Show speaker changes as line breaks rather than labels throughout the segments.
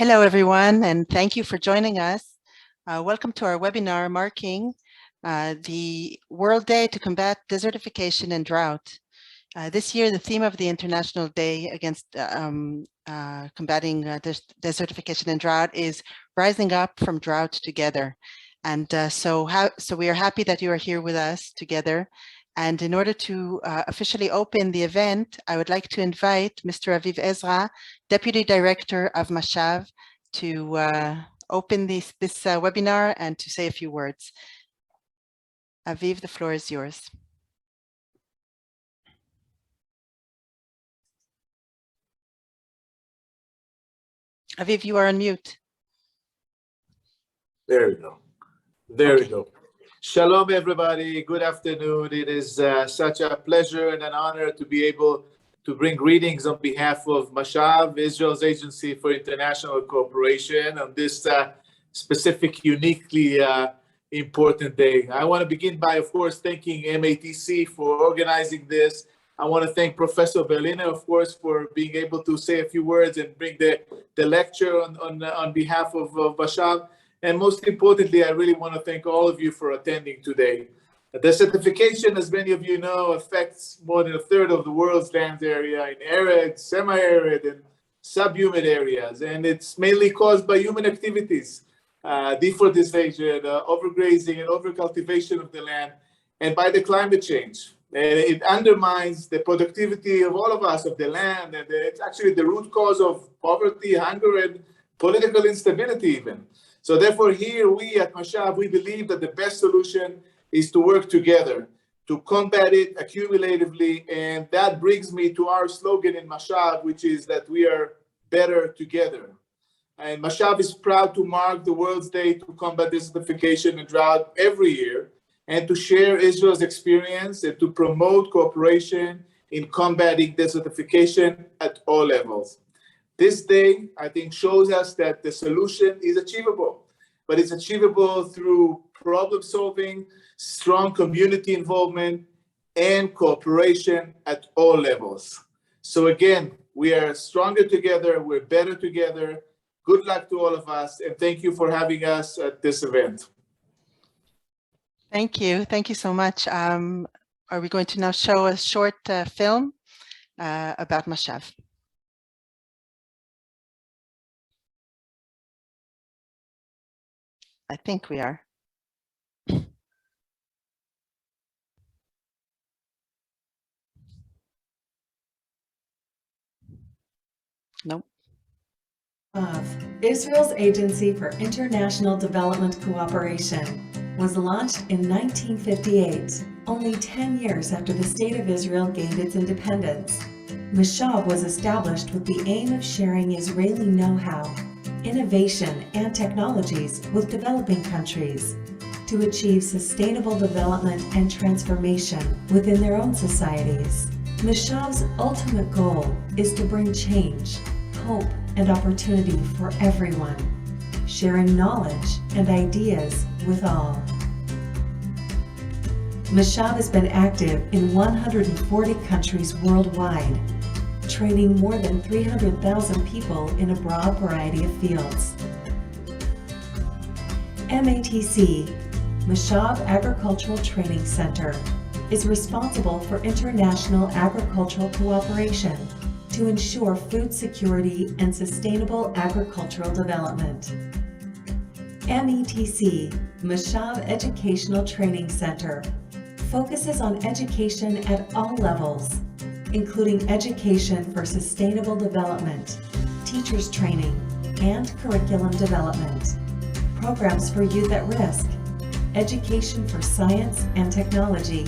Hello, everyone, and thank you for joining us. Welcome to our webinar marking the World Day to Combat Desertification and Drought. This year, the theme of the International Day against combating desertification and drought is Rising Up from Drought Together. And so we are happy that you are here with us together. And in order to officially open the event, I would like to invite Mr. Aviv Ezra, Deputy Director of Mashav, to open this webinar and to say a few words. Aviv, the floor is yours. Aviv, you are on mute.
There we go. There we go. Shalom, everybody. Good afternoon. It is such a pleasure and an honor to be able to bring greetings on behalf of Mashav, Israel's Agency for International Cooperation, on this specific, uniquely important day. I want to begin by, of course, thanking MATC for organizing this. I want to thank Professor Berliner, of course, for being able to say a few words and bring the lecture on behalf of Mashav. And most importantly, I really want to thank all of you for attending today. Desertification, as many of you know, affects more than a third of the world's land area in arid, semi-arid, and subhumid areas. And it's mainly caused by human activities, deforestation, overgrazing, and overcultivation of the land, and by the climate change. And it undermines the productivity of all of us, of the land, and it's actually the root cause of poverty, hunger, and political instability even. So therefore, here we at Mashav, we believe that the best solution is to work together, to combat it accumulatively. And that brings me to our slogan in Mashav, which is that we are better together. And Mashav is proud to mark the World's Day to combat desertification and drought every year, and to share Israel's experience and to promote cooperation in combating desertification at all levels. This day, I think, shows us that the solution is achievable, but it's achievable through problem solving, strong community involvement, and cooperation at all levels. So again, we are stronger together, we're better together. Good luck to all of us, and thank you for having us at this event.
Thank you. Thank you so much. Are we going to now show a short film about Mashav? I think we are. Nope.
Israel's Agency for International Development Cooperation was launched in 1958, only 10 years after the State of Israel gained its independence. Mashav was established with the aim of sharing Israeli know-how, innovation, and technologies with developing countries to achieve sustainable development and transformation within their own societies. Mashav's ultimate goal is to bring change, hope, and opportunity for everyone, sharing knowledge and ideas with all. Mashav has been active in 140 countries worldwide, training more than 300,000 people in a broad variety of fields. MATC, Mashav Agricultural Training Center, is responsible for international agricultural cooperation to ensure food security and sustainable agricultural development. METC, Mashav Educational Training Center, focuses on education at all levels, including education for sustainable development, teachers training, and curriculum development, programs for youth at risk, education for science and technology,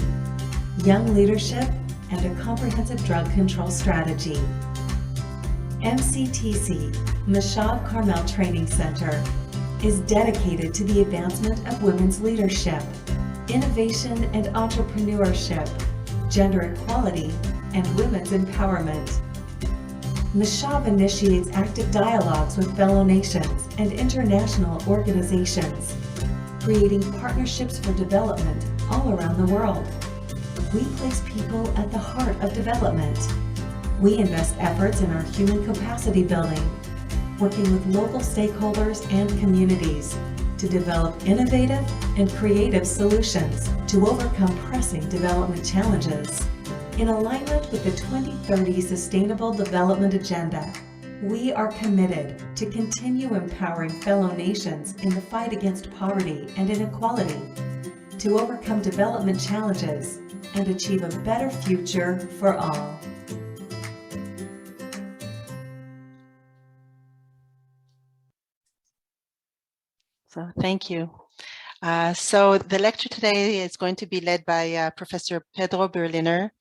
young leadership, and a comprehensive drug control strategy. MCTC, Mashav Carmel Training Center, is dedicated to the advancement of women's leadership, innovation and entrepreneurship, gender equality, and women's empowerment. Mashav initiates active dialogues with fellow nations and international organizations, creating partnerships for development all around the world. We place people at the heart of development. We invest efforts in our human capacity building, working with local stakeholders and communities to develop innovative and creative solutions to overcome pressing development challenges. In alignment with the 2030 Sustainable Development Agenda, we are committed to continue empowering fellow nations in the fight against poverty and inequality, to overcome development challenges and achieve a better future for all.
So thank you. So the lecture today is going to be led by Professor Pedro Berliner,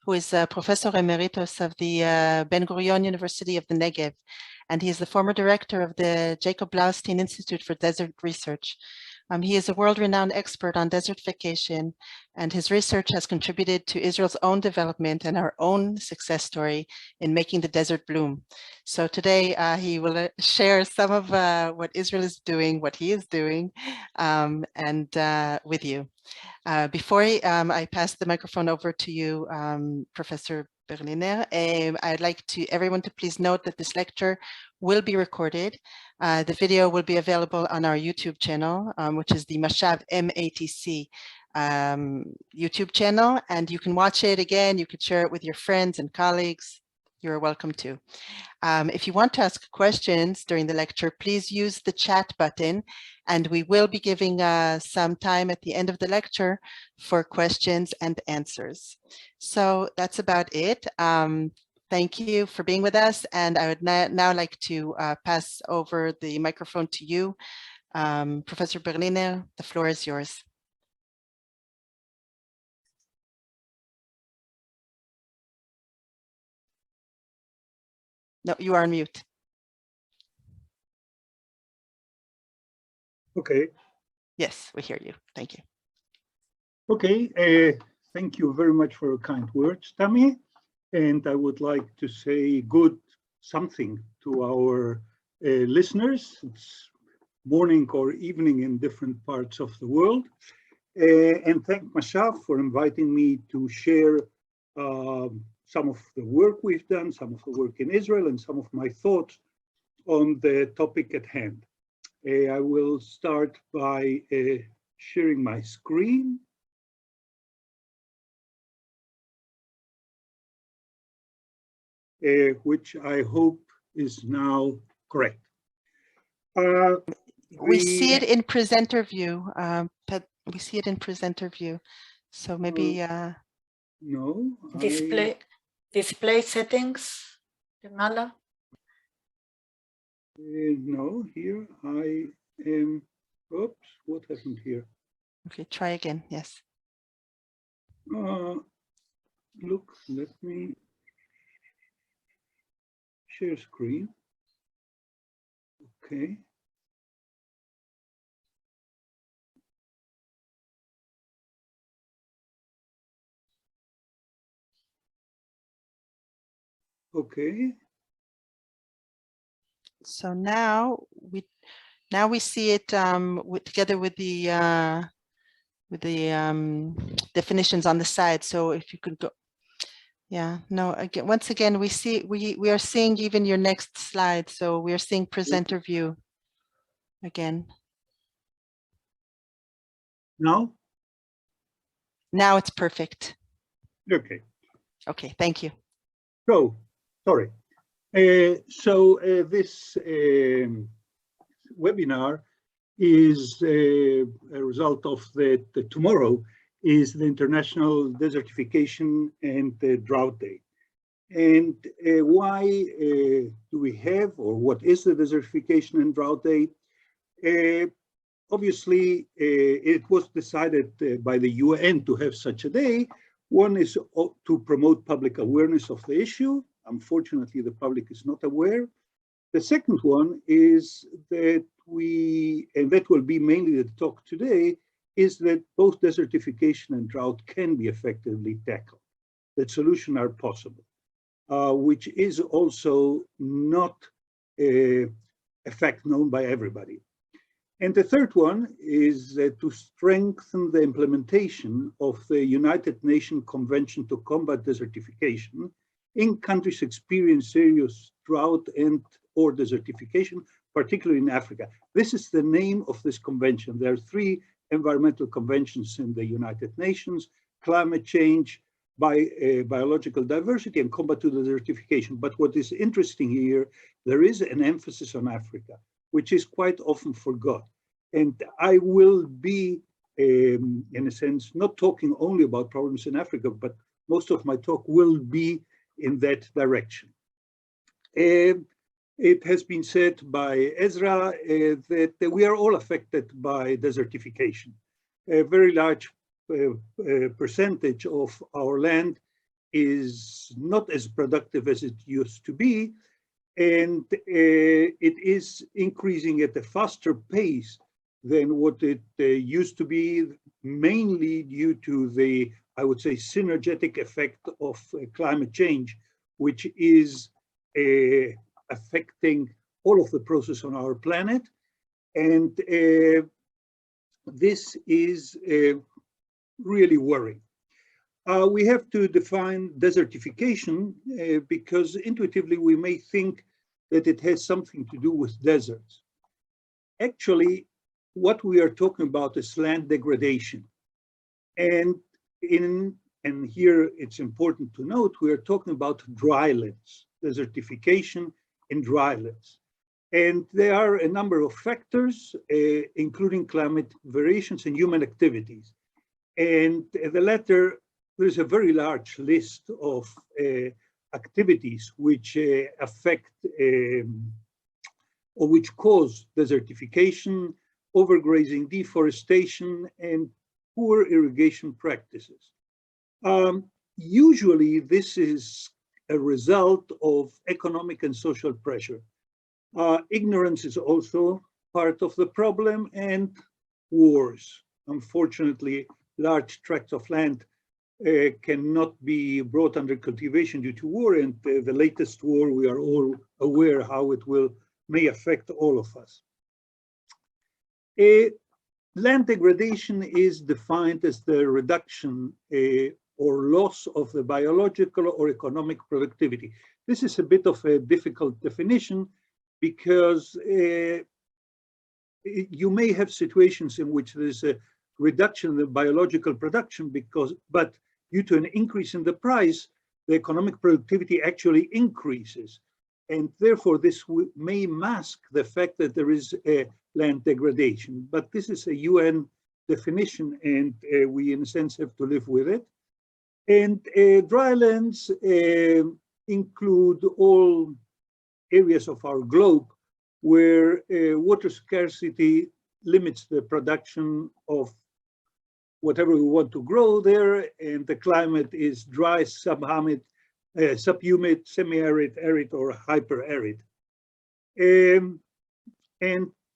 who is a Professor Emeritus of the Ben-Gurion University of the Negev, and he is the former director of the Jacob Blaustein Institute for Desert Research. He is a world-renowned expert on desertification, and his research has contributed to Israel's own development and our own success story in making the desert bloom. So today he will share some of what Israel is doing, what he is doing, and with you. Before I pass the microphone over to you, Professor Berliner, I'd like everyone to please note that this lecture will be recorded. The video will be available on our YouTube channel, which is the Mashav MATC YouTube channel, and you can watch it again. You could share it with your friends and colleagues. You're welcome to. If you want to ask questions during the lecture, please use the chat button, and we will be giving some time at the end of the lecture for questions and answers. So that's about it. Thank you for being with us, and I would now like to pass over the microphone to you. Professor Berliner, the floor is yours. No, you are on mute.
Okay.
Yes, we hear you. Thank you.
Okay. Thank you very much for your kind words, Tammy. And I would like to say something to our listeners. It's morning or evening in different parts of the world. And thank Mashav for inviting me to share some of the work we've done, some of the work in Israel, and some of my thoughts on the topic at hand. I will start by sharing my screen. Which I hope is now correct.
We see it in presenter view. We see it in presenter view. So maybe
no.
Display settings, Mala.
No, here I am. Oops, what happened here?
Okay, try again. Yes.
Look, let me share screen. Okay. Okay.
So now we see it together with the definitions on the side. So if you could go, yeah, no, again, once again, we are seeing even your next slide. So we are seeing presenter view again.
Now?
Now it's perfect.
Okay.
Okay, thank you.
So, sorry. This webinar is a result of tomorrow is the International Desertification and Drought Day. And why do we have, or what is the Desertification and Drought Day? Obviously, it was decided by the UN to have such a day. One is to promote public awareness of the issue. Unfortunately, the public is not aware. The second one is that and that will be mainly the talk today, is that both desertification and drought can be effectively tackled, that solutions are possible, which is also not a fact known by everybody. And the third one is to strengthen the implementation of the United Nations Convention to Combat Desertification in countries experiencing serious drought and or desertification, particularly in Africa. This is the name of this convention. There are 3 environmental conventions in the United Nations: climate change, biological diversity, and combat to desertification. But what is interesting here, there is an emphasis on Africa, which is quite often forgot. And I will be, in a sense, not talking only about problems in Africa, but most of my talk will be in that direction. It has been said by Ezra that we are all affected by desertification. A very large percentage of our land is not as productive as it used to be, and it is increasing at a faster pace than what it used to be, mainly due to the, I would say, synergetic effect of climate change, which is affecting all of the process on our planet. And this is really worrying. We have to define desertification because intuitively we may think that it has something to do with deserts. Actually, what we are talking about is land degradation. And here it's important to note, we are talking about drylands, desertification in drylands. And there are a number of factors, including climate variations and human activities. And the latter, there's a very large list of activities which affect or which cause desertification, overgrazing, deforestation, and poor irrigation practices. Usually, this is a result of economic and social pressure. Ignorance is also part of the problem, and wars. Unfortunately, large tracts of land cannot be brought under cultivation due to war, and the latest war, we are all aware how it may affect all of us. Land degradation is defined as the reduction or loss of the biological or economic productivity. This is a bit of a difficult definition because you may have situations in which there's a reduction in the biological production but due to an increase in the price, the economic productivity actually increases. And therefore, this may mask the fact that there is a land degradation. But this is a UN definition, and we, in a sense, have to live with it. And drylands include all areas of our globe where water scarcity limits the production of whatever we want to grow there, and the climate is dry, subhumid, semi-arid, arid, or hyper-arid. And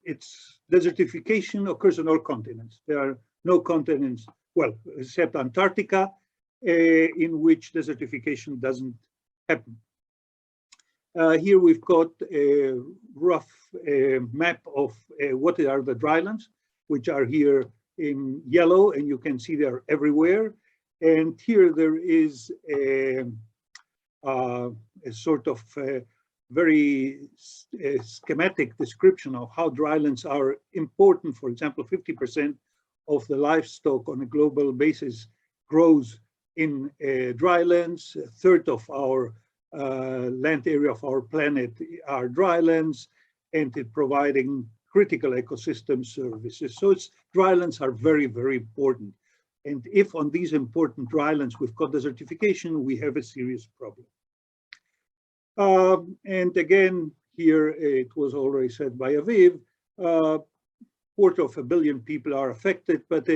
its desertification occurs on all continents. There are no continents, well, except Antarctica, in which desertification doesn't happen. Here we've got a rough map of what are the drylands, which are here in yellow, and you can see they're everywhere. And here there is a sort of very schematic description of how drylands are important. For example, 50% of the livestock on a global basis grows in drylands. A third of our land area of our planet are drylands, and it providing critical ecosystem services. So drylands are very, very important. And if on these important drylands we've got desertification, we have a serious problem. And again, here it was already said by Aviv, 250 million people are affected, but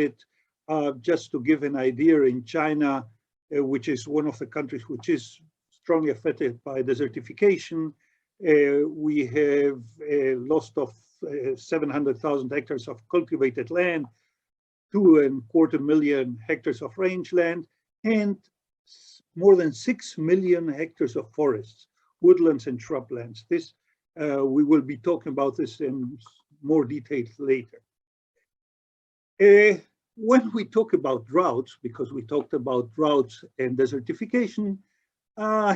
just to give an idea, in China, which is one of the countries which is strongly affected by desertification, we have a loss of 700,000 hectares of cultivated land, 2.25 million hectares of rangeland, and more than 6 million hectares of forests, woodlands and shrublands. This, we will be talking about this in more detail later. When we talk about droughts, because we talked about droughts and desertification,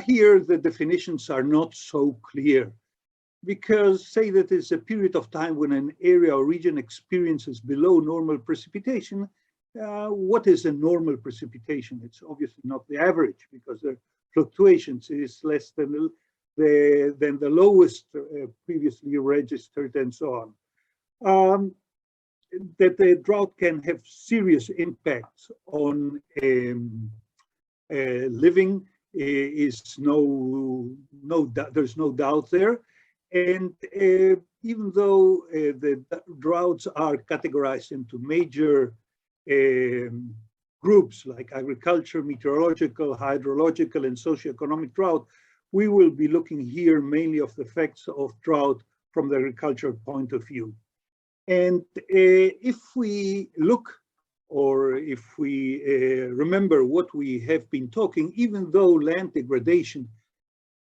here the definitions are not so clear. because say that it's a period of time when an area or region experiences below normal precipitation. What is a normal precipitation? It's obviously not the average, because the fluctuations is less than the lowest previously registered, and so on. That the drought can have serious impacts on living is there's no doubt there. And even though the droughts are categorized into major groups like agriculture, meteorological, hydrological, and socioeconomic drought, we will be looking here mainly of the effects of drought from the agricultural point of view. And if we look, or if we remember what we have been talking, even though land degradation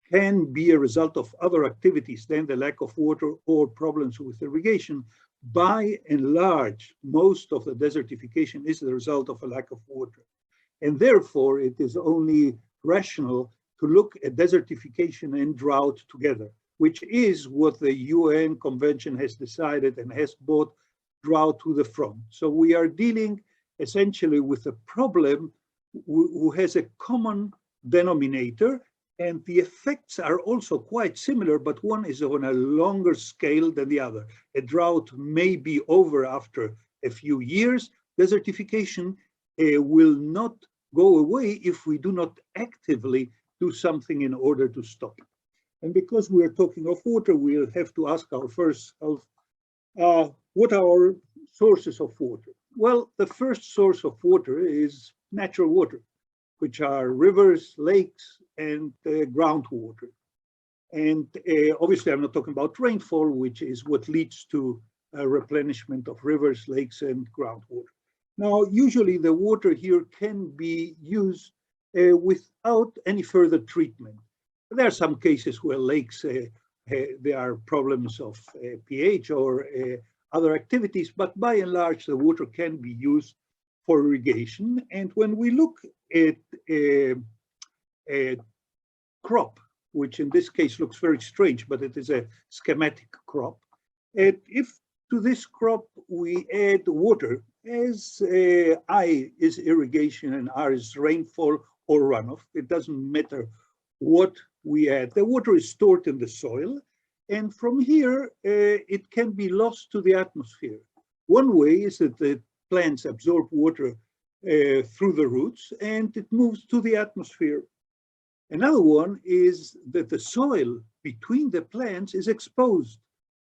can be a result of other activities than the lack of water or problems with irrigation, by and large, most of the desertification is the result of a lack of water. And therefore, it is only rational to look at desertification and drought together, which is what the UN Convention has decided and has brought drought to the front. So we are dealing essentially with a problem who has a common denominator, and the effects are also quite similar, but one is on a longer scale than the other. A drought may be over after a few years. Desertification will not go away if we do not actively do something in order to stop it. And because we are talking of water, we'll have to ask ourselves, what are our sources of water? Well, the first source of water is natural water, which are rivers, lakes, and groundwater. And obviously, I'm not talking about rainfall, which is what leads to a replenishment of rivers, lakes, and groundwater. Now, usually the water here can be used without any further treatment. There are some cases where lakes, there are problems of pH or other activities, but by and large, the water can be used for irrigation. And when we look at a crop, which in this case looks very strange, but it is a schematic crop, and if to this crop we add water, as I is irrigation and R is rainfall or runoff, it doesn't matter what we add. The water is stored in the soil, and from here it can be lost to the atmosphere. One way is that the plants absorb water through the roots, and it moves to the atmosphere. Another one is that the soil between the plants is exposed,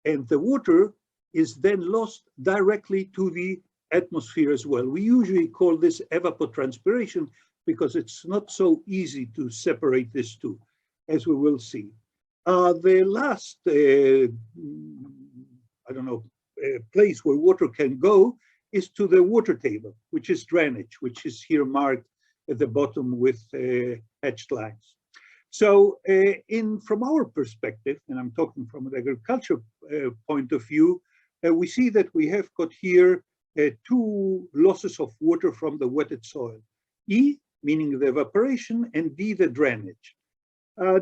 and the water is then lost directly to the atmosphere as well. We usually call this evapotranspiration because it's not so easy to separate these two, as we will see. The last, place where water can go is to the water table, which is drainage, which is here marked at the bottom with hatched lines. So from our perspective, and I'm talking from an agriculture point of view, we see that we have got here two losses of water from the wetted soil. E, meaning the evaporation, and D, the drainage.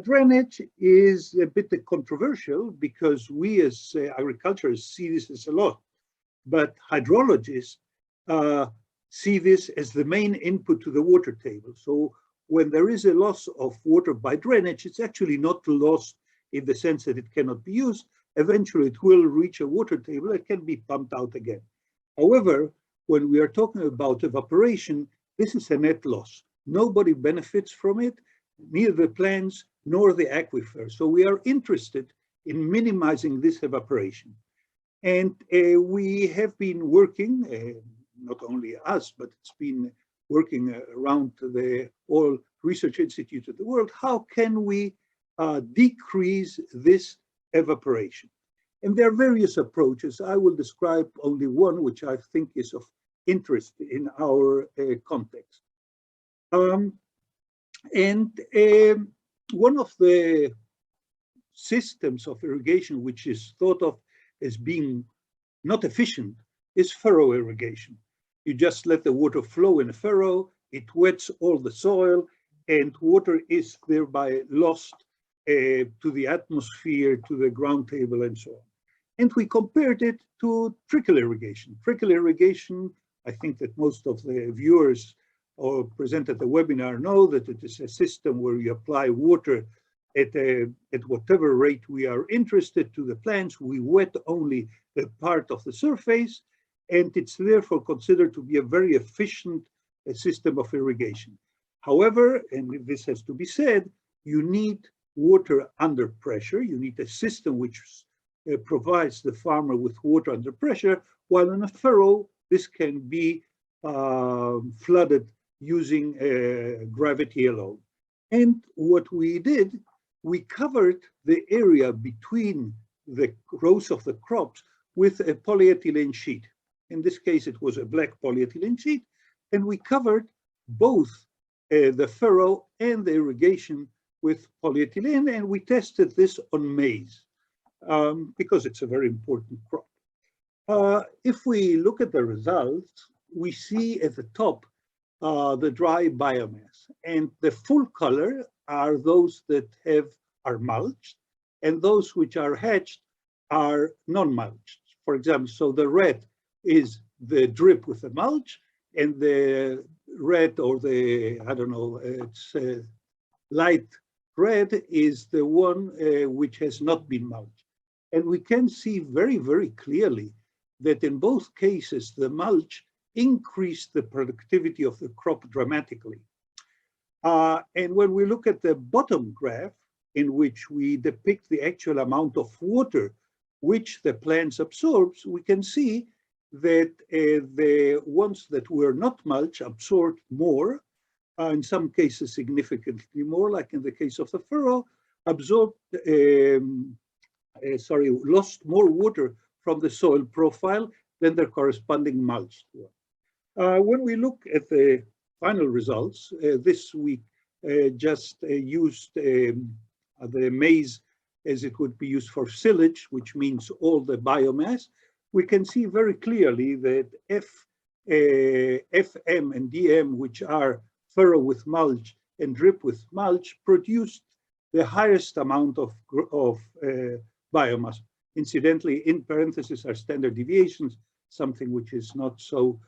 Drainage is a bit controversial because we as agriculturists see this as a lot, but hydrologists see this as the main input to the water table. So when there is a loss of water by drainage, it's actually not lost in the sense that it cannot be used. Eventually it will reach a water table, it can be pumped out again. However, when we are talking about evaporation, this is a net loss. Nobody benefits from it, neither the plants nor the aquifer. So we are interested in minimizing this evaporation. And we have been working, not only us, but it's been working around the all research institutes of the world. How can we decrease this evaporation? And there are various approaches. I will describe only one, which I think is of interest in our context. One of the systems of irrigation which is thought of as being not efficient is furrow irrigation. You just let the water flow in a furrow, it wets all the soil, and water is thereby lost to the atmosphere, to the ground table, and so on. And we compared it to trickle irrigation. Trickle irrigation, I think that most of the viewers or present at the webinar know that it is a system where you apply water at whatever rate we are interested to the plants. We wet only the part of the surface, and it's therefore considered to be a very efficient system of irrigation. However, and this has to be said, you need water under pressure. You need a system which provides the farmer with water under pressure, while in a furrow, this can be flooded using gravity alone. And what we did, we covered the area between the rows of the crops with a polyethylene sheet. In this case, it was a black polyethylene sheet, and we covered both the furrow and the irrigation with polyethylene, and we tested this on maize because it's a very important crop. If we look at the results, we see at the top the dry biomass, and the full color are those that are mulched, and those which are hatched are non-mulched. For example, so the red is the drip with the mulch, and the red, or the, I don't know, it's light red is the one which has not been mulched. And we can see very, very clearly that in both cases, the mulch increased the productivity of the crop dramatically. And when we look at the bottom graph, in which we depict the actual amount of water which the plants absorbs, we can see that the ones that were not mulch absorbed more, in some cases significantly more, like in the case of the furrow, lost more water from the soil profile than their corresponding mulch. When we look at the final results, this week just used the maize as it would be used for silage, which means all the biomass. We can see very clearly that FM and DM, which are furrow with mulch and drip with mulch, produced the highest amount of biomass. Incidentally, in parentheses are standard deviations, something which is not so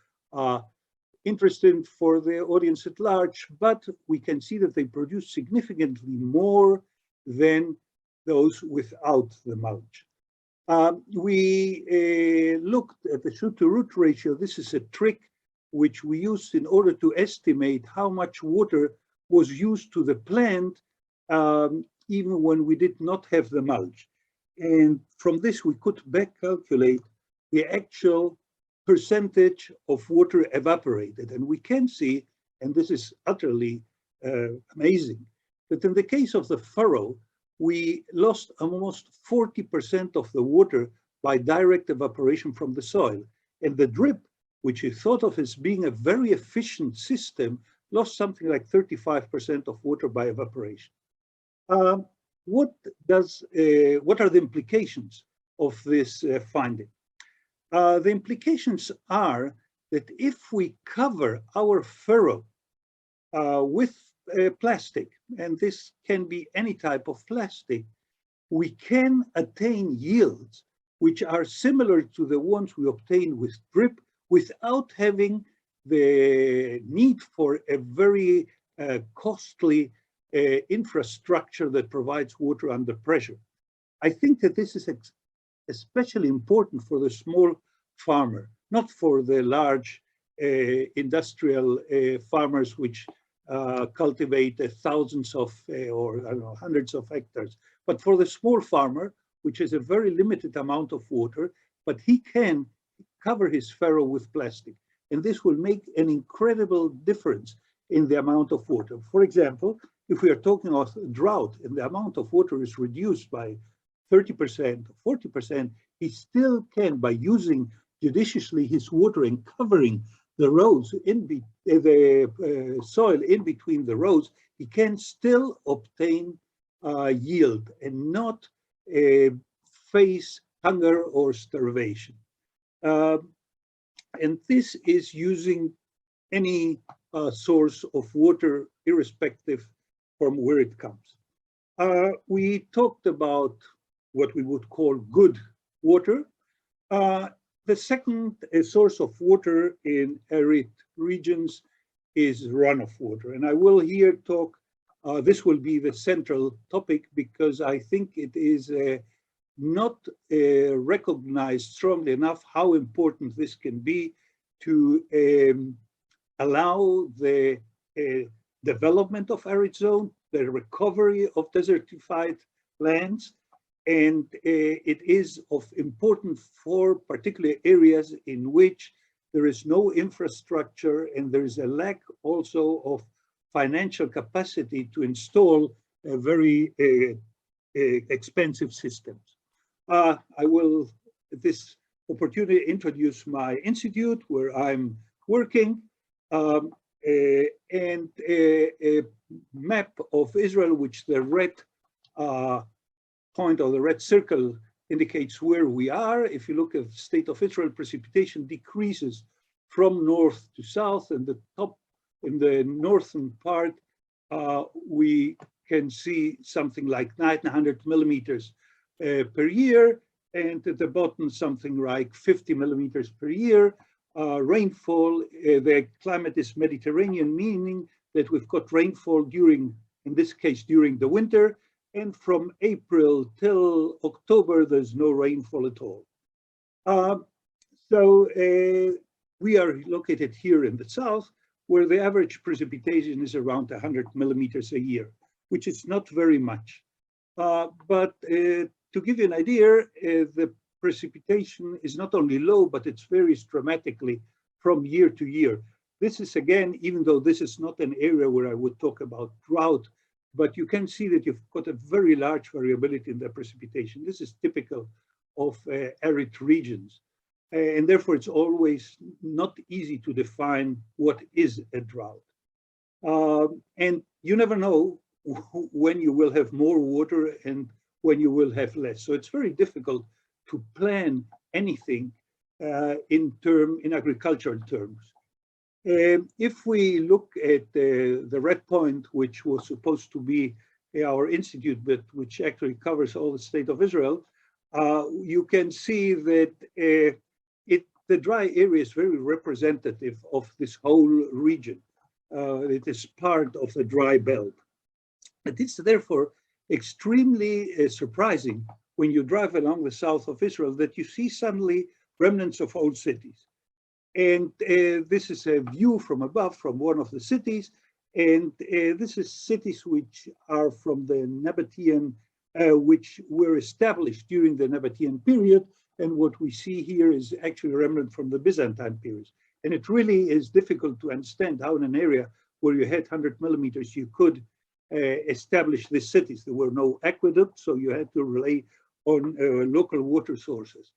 interesting for the audience at large, but we can see that they produce significantly more than those without the mulch. We looked at the shoot-to-root ratio. This is a trick which we used in order to estimate how much water was used to the plant, even when we did not have the mulch. And from this, we could back calculate the actual percentage of water evaporated. And we can see, and this is utterly amazing, that in the case of the furrow, we lost almost 40% of the water by direct evaporation from the soil. And the drip, which is thought of as being a very efficient system, lost something like 35% of water by evaporation. What are the implications of this finding? The implications are that if we cover our furrow with plastic, and this can be any type of plastic, we can attain yields which are similar to the ones we obtain with drip without having the need for a very costly infrastructure that provides water under pressure. I think that this is especially important for the small farmer, not for the large industrial farmers which cultivate thousands of or I don't know, hundreds of hectares, but for the small farmer, which has a very limited amount of water, but he can cover his furrow with plastic. And this will make an incredible difference in the amount of water. For example, if we are talking of drought and the amount of water is reduced by 30%, 40%, he still can, by using judiciously his water and covering the rows in the soil in between the rows, he can still obtain yield and not face hunger or starvation. And this is using any source of water, irrespective from where it comes. We talked about what we would call good water. The second source of water in arid regions is runoff water. And I will here talk, this will be the central topic because I think it is not recognized strongly enough how important this can be to allow the development of arid zone, the recovery of desertified lands, and it is of importance for particular areas in which there is no infrastructure and there is a lack also of financial capacity to install a very expensive systems. I will, at this opportunity, introduce my institute where I'm working, and a map of Israel, which the red point or the red circle indicates where we are. If you look at the state of Israel, precipitation decreases from north to south, and the top in the northern part, we can see something like 900 millimeters per year, and at the bottom something like 50 millimeters per year. Rainfall, the climate is Mediterranean, meaning that we've got rainfall during, in this case, during the winter, and from April till October, there's no rainfall at all. We are located here in the south, where the average precipitation is around 100 millimeters a year, which is not very much. But to give you an idea, the precipitation is not only low, but it varies dramatically from year to year. This is, again, even though this is not an area where I would talk about drought, but you can see that you've got a very large variability in the precipitation. This is typical of arid regions. And therefore, it's always not easy to define what is a drought. And you never know when you will have more water and when you will have less. So it's very difficult to plan anything in agricultural terms. If we look at the red point, which was supposed to be our institute, but which actually covers all the state of Israel, you can see that the dry area is very representative of this whole region. It is part of the dry belt. It is therefore extremely surprising when you drive along the south of Israel that you see suddenly remnants of old cities. And this is a view from above from one of the cities. And this is cities which are from the Nabatean, which were established during the Nabatean period. And what we see here is actually a remnant from the Byzantine period. And it really is difficult to understand how in an area where you had 100 millimeters, you could establish these cities. There were no aqueducts, so you had to rely on local water sources.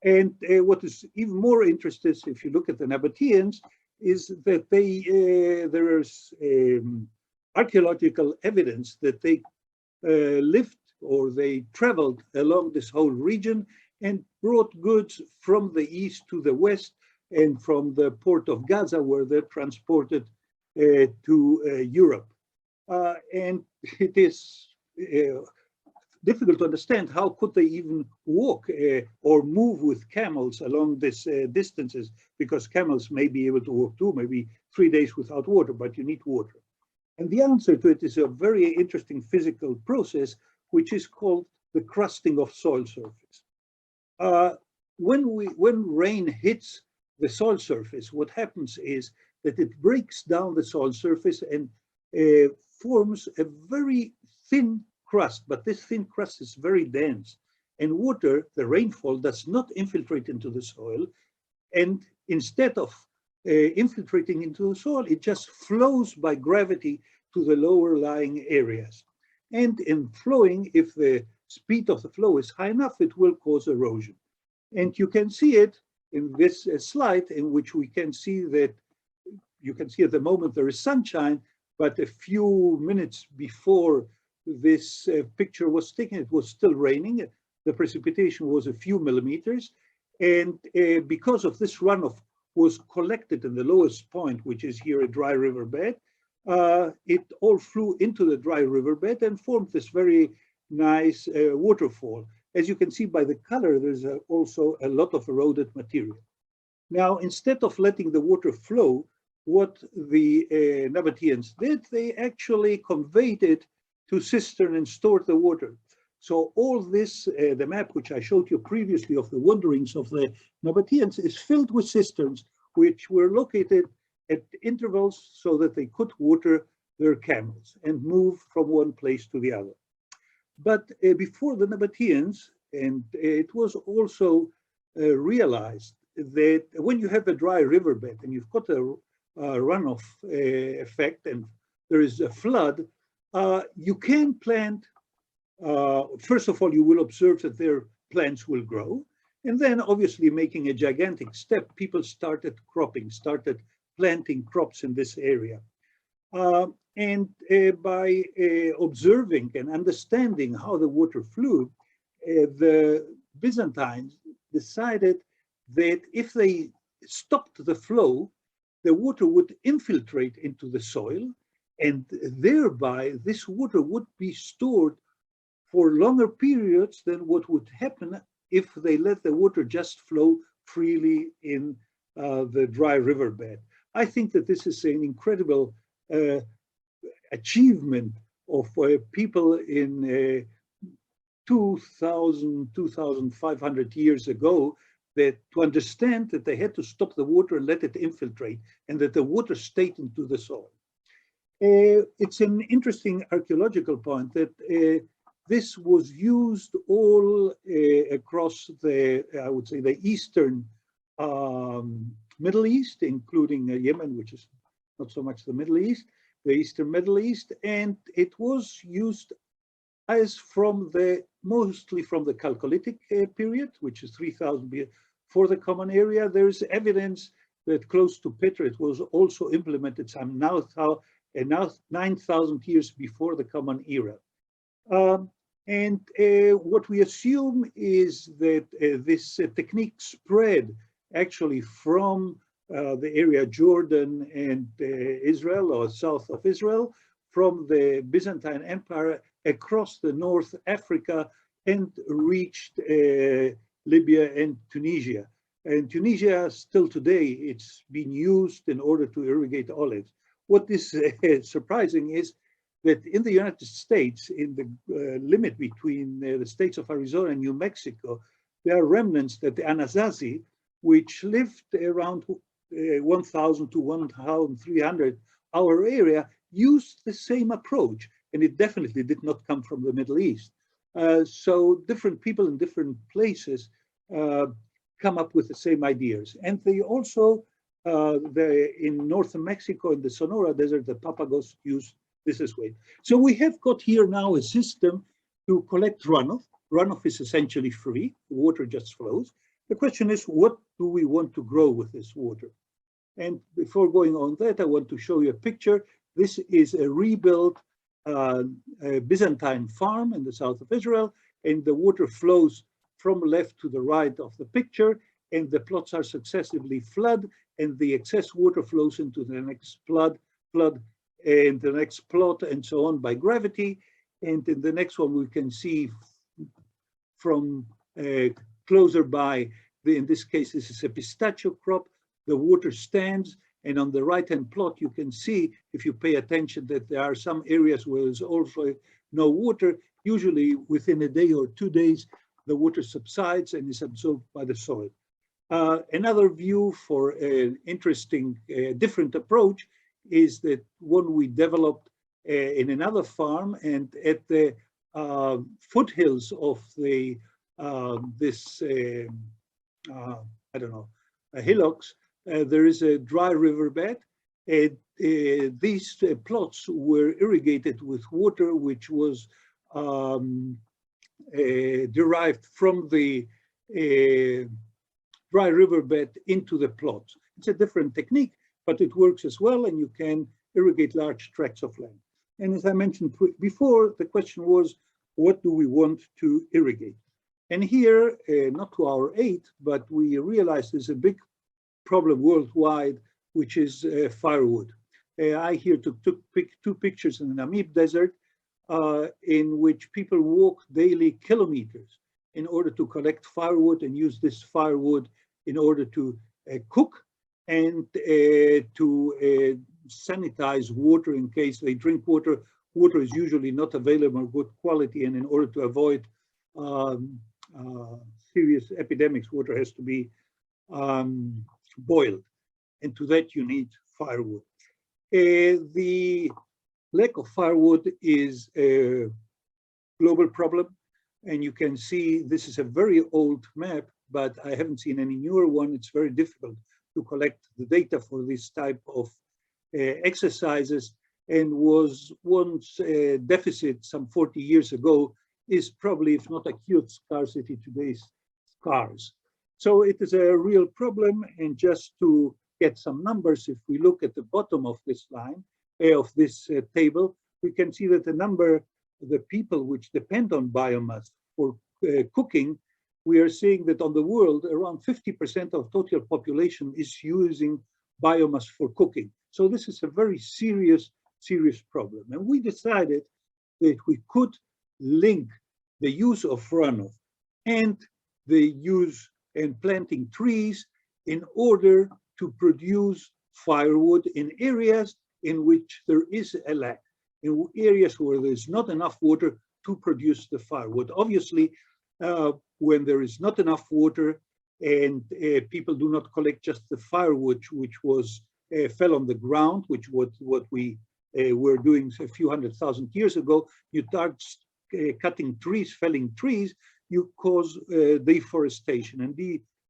And what is even more interesting, if you look at the Nabateans, is that there is archaeological evidence that they lived or they traveled along this whole region and brought goods from the east to the west and from the port of Gaza, where they're transported to Europe. And it is difficult to understand how could they even walk or move with camels along these distances, because camels may be able to walk too, maybe 3 days without water, but you need water. And the answer to it is a very interesting physical process, which is called the crusting of soil surface. When rain hits the soil surface, what happens is that it breaks down the soil surface and forms a very thin crust, but this thin crust is very dense. And water, the rainfall, does not infiltrate into the soil. And instead of infiltrating into the soil, it just flows by gravity to the lower lying areas. And in flowing, if the speed of the flow is high enough, it will cause erosion. And you can see it in this slide, in which we can see that you can see at the moment there is sunshine, but a few minutes before this picture was taken, it was still raining. The precipitation was a few millimeters. And because of this runoff was collected in the lowest point, which is here a dry riverbed, it all flew into the dry riverbed and formed this very nice waterfall. As you can see by the color, there's also a lot of eroded material. Now, instead of letting the water flow, what the Nabateans did, they actually conveyed it to cistern and stored the water. So all this, the map which I showed you previously of the wanderings of the Nabateans is filled with cisterns, which were located at intervals so that they could water their camels and move from one place to the other. But before the Nabateans, and it was also realized that when you have a dry riverbed and you've got a runoff effect and there is a flood, you can plant, first of all, you will observe that their plants will grow. And then obviously making a gigantic step, people started cropping, started planting crops in this area. And by observing and understanding how the water flew, the Byzantines decided that if they stopped the flow, the water would infiltrate into the soil, and thereby this water would be stored for longer periods than what would happen if they let the water just flow freely in the dry riverbed. I think that this is an incredible achievement of people in 2,500 years ago, that to understand that they had to stop the water and let it infiltrate, and that the water stayed into the soil. It's an interesting archaeological point that this was used all across the, I would say, the eastern Middle East, including Yemen, which is not so much the Middle East, the Eastern Middle East, and it was used as from the, mostly from the Chalcolithic period, which is 3,000 for the common area. There's evidence that close to Petra it was also implemented some 9,000 years before the common era. And what we assume is that this technique spread actually from the area Jordan and Israel, or south of Israel, from the Byzantine Empire across the North Africa and reached Libya and Tunisia. And Tunisia, still today, it's been used in order to irrigate olives. What is surprising is that in the United States, in the limit between the states of Arizona and New Mexico, there are remnants that the Anasazi, which lived around 1,000 to 1,300 our area, used the same approach, and it definitely did not come from the Middle East. So different people in different places come up with the same ideas. And they also, in northern Mexico, in the Sonora Desert, the Papagos used this as well. So we have got here now a system to collect runoff. Runoff is essentially free, water just flows. The question is, what do we want to grow with this water? And before going on that, I want to show you a picture. This is a rebuilt Byzantine farm in the south of Israel, and the water flows from left to the right of the picture, and the plots are successively flooded, and the excess water flows into the next flood, and the next plot, and so on by gravity. And in the next one, we can see from closer by, in this case, this is a pistachio crop. The water stands, and on the right-hand plot, you can see, if you pay attention, that there are some areas where there's also no water. Usually within a day or 2 days, the water subsides and is absorbed by the soil. Another view for an interesting, different approach is that one we developed in another farm, and at the foothills of the hillocks, there is a dry riverbed. These plots were irrigated with water which was derived from the dry riverbed into the plots. It's a different technique, but it works as well, and you can irrigate large tracts of land. And as I mentioned before, the question was, what do we want to irrigate? And here, not to our aid, but we realized there's a big problem worldwide, which is firewood. I here took two pictures in the Namib Desert in which people walk daily kilometers in order to collect firewood and use this firewood in order to cook and to sanitize water in case they drink water. Water is usually not available good quality, and in order to avoid serious epidemics, water has to be boiled, and to that you need firewood. The lack of firewood is a global problem, and you can see this is a very old map, but I haven't seen any newer one. It's very difficult to collect the data for this type of exercises, and was once a deficit some 40 years ago, is probably, if not acute scarcity, today's scarce. So it is a real problem, and just to get some numbers, if we look at the bottom of this line, of this table, we can see that the people which depend on biomass for cooking, we are seeing that on the world, around 50% of total population is using biomass for cooking. So this is a very serious problem. And we decided that we could link the use of runoff and the use and planting trees in order to produce firewood in areas in which there is a lack, in areas where there's not enough water to produce the firewood. Obviously, when there is not enough water and people do not collect just the firewood which was fell on the ground, which what we were doing a few 100,000 years ago, you start cutting trees, felling trees, you cause deforestation, and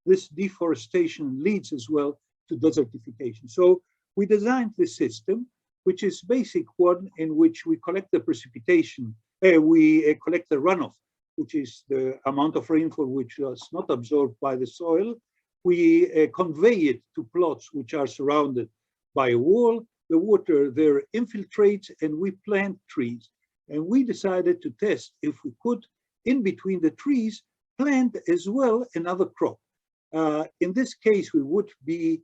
this deforestation leads as well to desertification. So we designed this system, which is basic one in which we collect the precipitation, we collect the runoff, which is the amount of rainfall which is not absorbed by the soil. We convey it to plots which are surrounded by a wall. The water there infiltrates, and we plant trees. And we decided to test if we could, in between the trees, plant as well another crop. In this case, we would be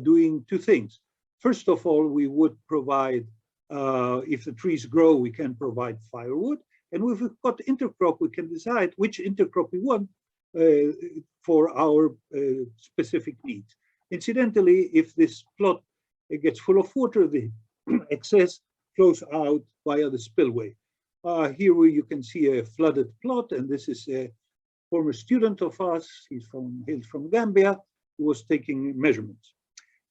doing two things. First of all, we would provide, if the trees grow, we can provide firewood. And if we've got intercrop, we can decide which intercrop we want for our specific needs. Incidentally, if this plot gets full of water, the excess flows out via the spillway. Here you can see a flooded plot, and this is a former student of us. He's from Gambia, who was taking measurements.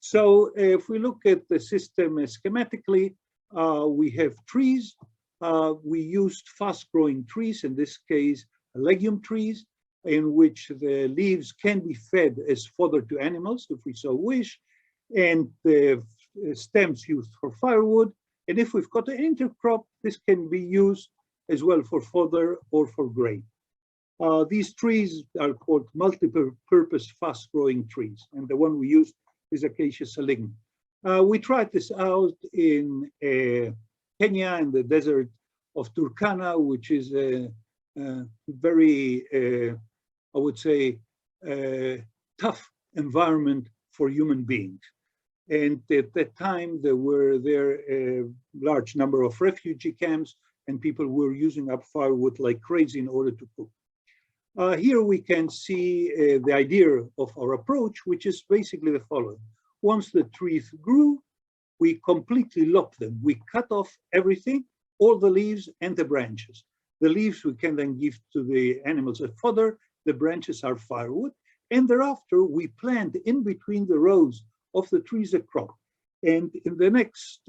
So if we look at the system schematically, we have trees. We used fast-growing trees, in this case, legume trees, in which the leaves can be fed as fodder to animals, if we so wish, and the stems used for firewood. And if we've got an intercrop, this can be used as well for fodder or for grain. These trees are called multi-purpose fast-growing trees, and the one we used is Acacia saligna. We tried this out in Kenya, in the desert of Turkana, which is a very, I would say, tough environment for human beings. And at that time, there were a large number of refugee camps, and people were using up firewood like crazy in order to cook. Here we can see the idea of our approach, which is basically the following. Once the trees grew, we completely lopped them. We cut off everything, all the leaves and the branches. The leaves we can then give to the animals as fodder, the branches are firewood, and thereafter we plant in between the rows of the trees a crop. And in the next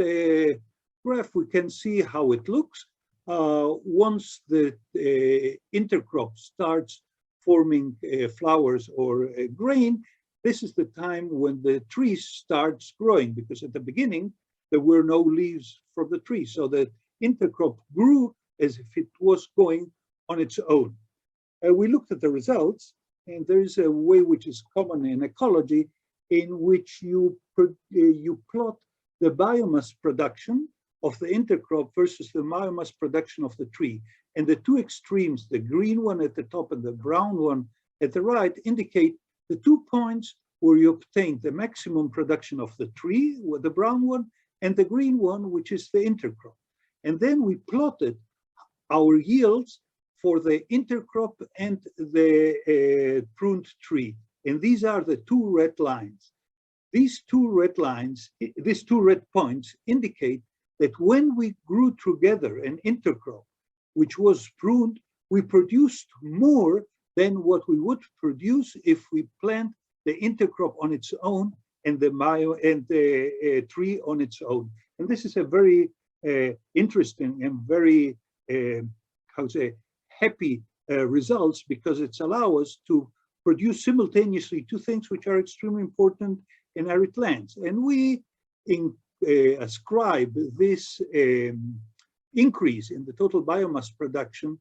graph, we can see how it looks. Once the intercrop starts forming flowers or grain, this is the time when the tree starts growing, because at the beginning, there were no leaves from the tree. So the intercrop grew as if it was going on its own. We looked at the results, and there is a way which is common in ecology, in which you plot the biomass production of the intercrop versus the biomass production of the tree. And the two extremes, the green one at the top and the brown one at the right, indicate the 2 points where you obtain the maximum production of the tree, with the brown one, and the green one, which is the intercrop. And then we plotted our yields for the intercrop and the pruned tree. And these are the two red lines. These two red lines, these two red points indicate that when we grew together an intercrop, which was pruned, we produced more than what we would produce if we plant the intercrop on its own and the tree on its own. And this is a very interesting and very, how to say, happy results, because it's allow us to produce simultaneously two things which are extremely important in arid lands. And we ascribe this increase in the total biomass production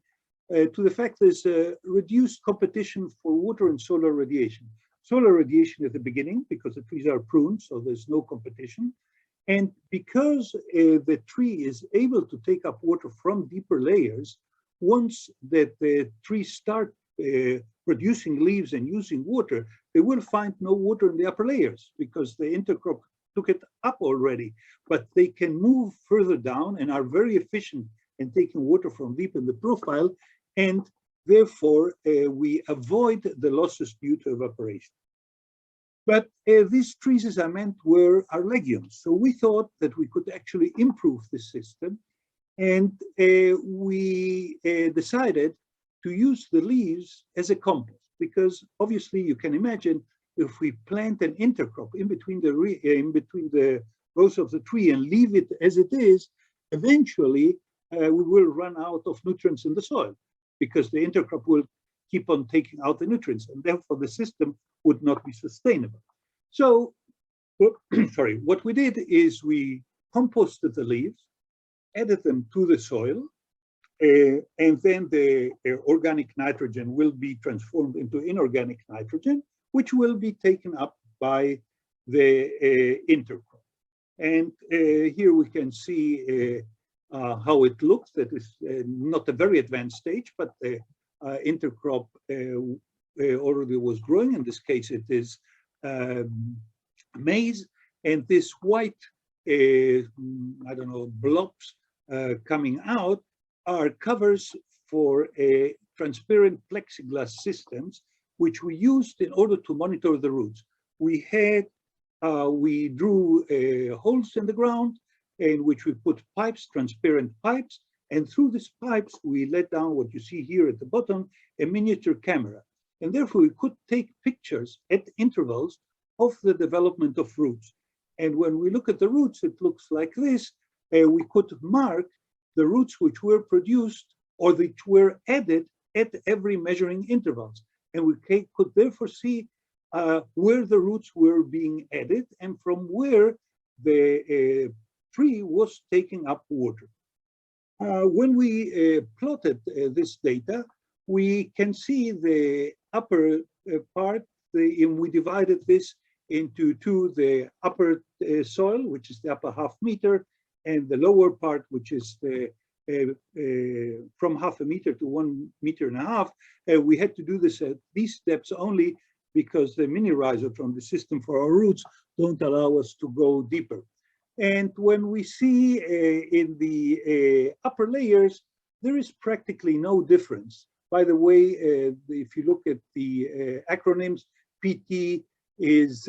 to the fact there's a reduced competition for water and solar radiation. Solar radiation at the beginning, because the trees are pruned, so there's no competition. And because the tree is able to take up water from deeper layers, once that the trees start producing leaves and using water, they will find no water in the upper layers because the intercrop took it up already. But they can move further down and are very efficient in taking water from deep in the profile, and therefore we avoid the losses due to evaporation. But these trees, as I meant, are legumes. So we thought that we could actually improve the system, and we decided to use the leaves as a compost, because obviously you can imagine if we plant an intercrop in between the rows of the tree and leave it as it is, eventually we will run out of nutrients in the soil, because the intercrop will keep on taking out the nutrients, and therefore the system would not be sustainable. So, sorry, what we did is we composted the leaves, added them to the soil, and then the organic nitrogen will be transformed into inorganic nitrogen, which will be taken up by the intercrop. And here we can see how it looks. That is not a very advanced stage, but the intercrop already was growing. In this case, it is maize, and this white, I don't know, blobs coming out are covers for transparent plexiglass systems, which we used in order to monitor the roots. We drew holes in the ground in which we put pipes, transparent pipes, and through these pipes we let down what you see here at the bottom, a miniature camera. And therefore we could take pictures at intervals of the development of roots. And when we look at the roots, it looks like this. We could mark the roots which were produced or which were added at every measuring intervals. And we could therefore see where the roots were being added and from where the tree was taking up water. When we plotted this data, we can see the upper part, we divided this into two, the upper soil, which is the upper half meter, and the lower part, which is the from 0.5 meter to 1.5 meters. We had to do this at these steps only because the mini riser from the system for our roots don't allow us to go deeper. And when we see in the upper layers, there is practically no difference. By the way, if you look at the acronyms, PT is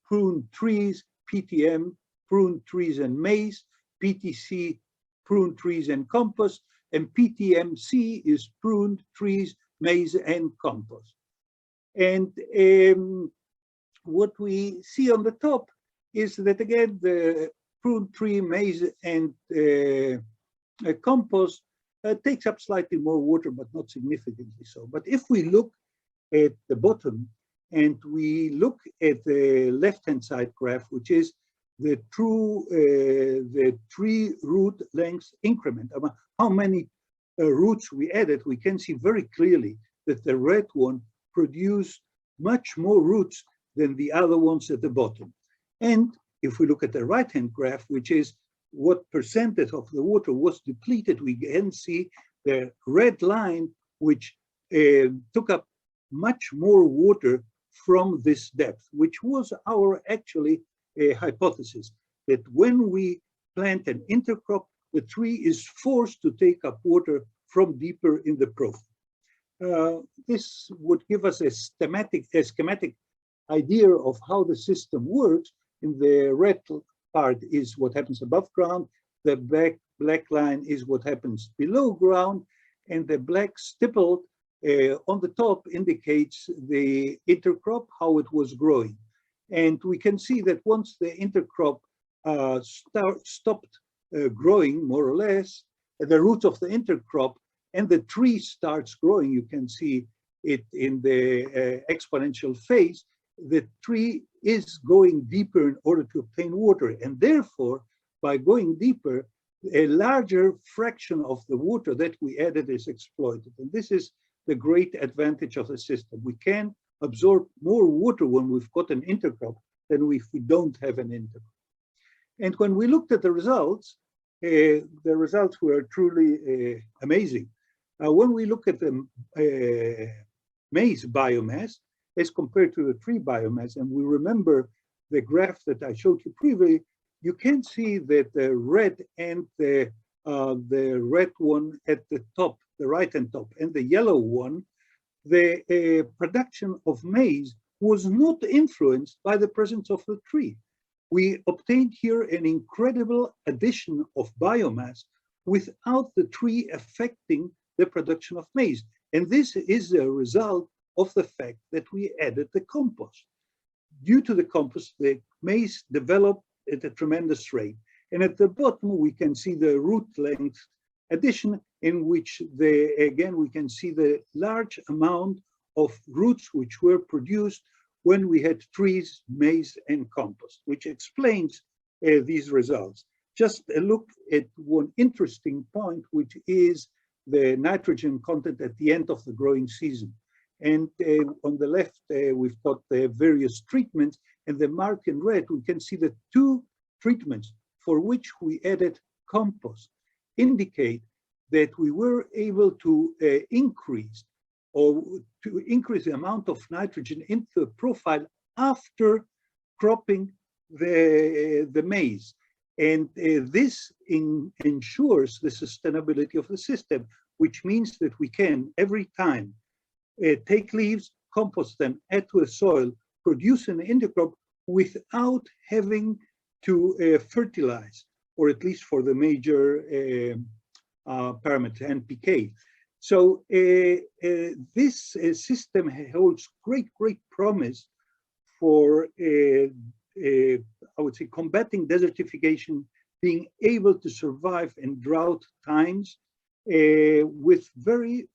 pruned trees, PTM, pruned trees and maize, PTC, pruned trees and compost, and PTMC is pruned trees, maize, and compost. And what we see on the top is that, again, the pruned tree, maize, and compost takes up slightly more water, but not significantly so. But if we look at the bottom and we look at the left-hand side graph, which is the tree root length increment, how many roots we added, we can see very clearly that the red one produced much more roots than the other ones at the bottom. And if we look at the right-hand graph, which is what percentage of the water was depleted, we can see the red line, which took up much more water from this depth, which was our actually hypothesis. that when we plant an intercrop, the tree is forced to take up water from deeper in the profile. This would give us a schematic idea of how the system works. In the red part is what happens above ground, the black line is what happens below ground, and the black stipple on the top indicates the intercrop, how it was growing. And we can see that once the intercrop stopped growing, more or less, at the root of the intercrop, and the tree starts growing, you can see it in the exponential phase, the tree is going deeper in order to obtain water. And therefore, by going deeper, a larger fraction of the water that we added is exploited. And this is the great advantage of the system. We can absorb more water when we've got an intercrop than if we don't have an intercrop. And when we looked at the results were truly amazing. When we look at the maize biomass as compared to the tree biomass, and we remember the graph that I showed you previously, you can see that the red and the red one at the top, the right-hand top, and the yellow one, the production of maize was not influenced by the presence of the tree. We obtained here an incredible addition of biomass without the tree affecting the production of maize. And this is a result of the fact that we added the compost. Due to the compost, the maize developed at a tremendous rate. And at the bottom, we can see the root length addition, in which again, we can see the large amount of roots which were produced when we had trees, maize, and compost, which explains these results. Just a look at one interesting point, which is the nitrogen content at the end of the growing season. And on the left, we've got the various treatments, and the mark in red, we can see the two treatments for which we added compost indicate that we were able to increase the amount of nitrogen into the profile after cropping the maize. And this ensures the sustainability of the system, which means that we can, every time, take leaves, compost them, add to the soil, produce an intercrop without having to fertilize, or at least for the major parameter, NPK. So this system holds great promise for, I would say, combating desertification, being able to survive in drought times with very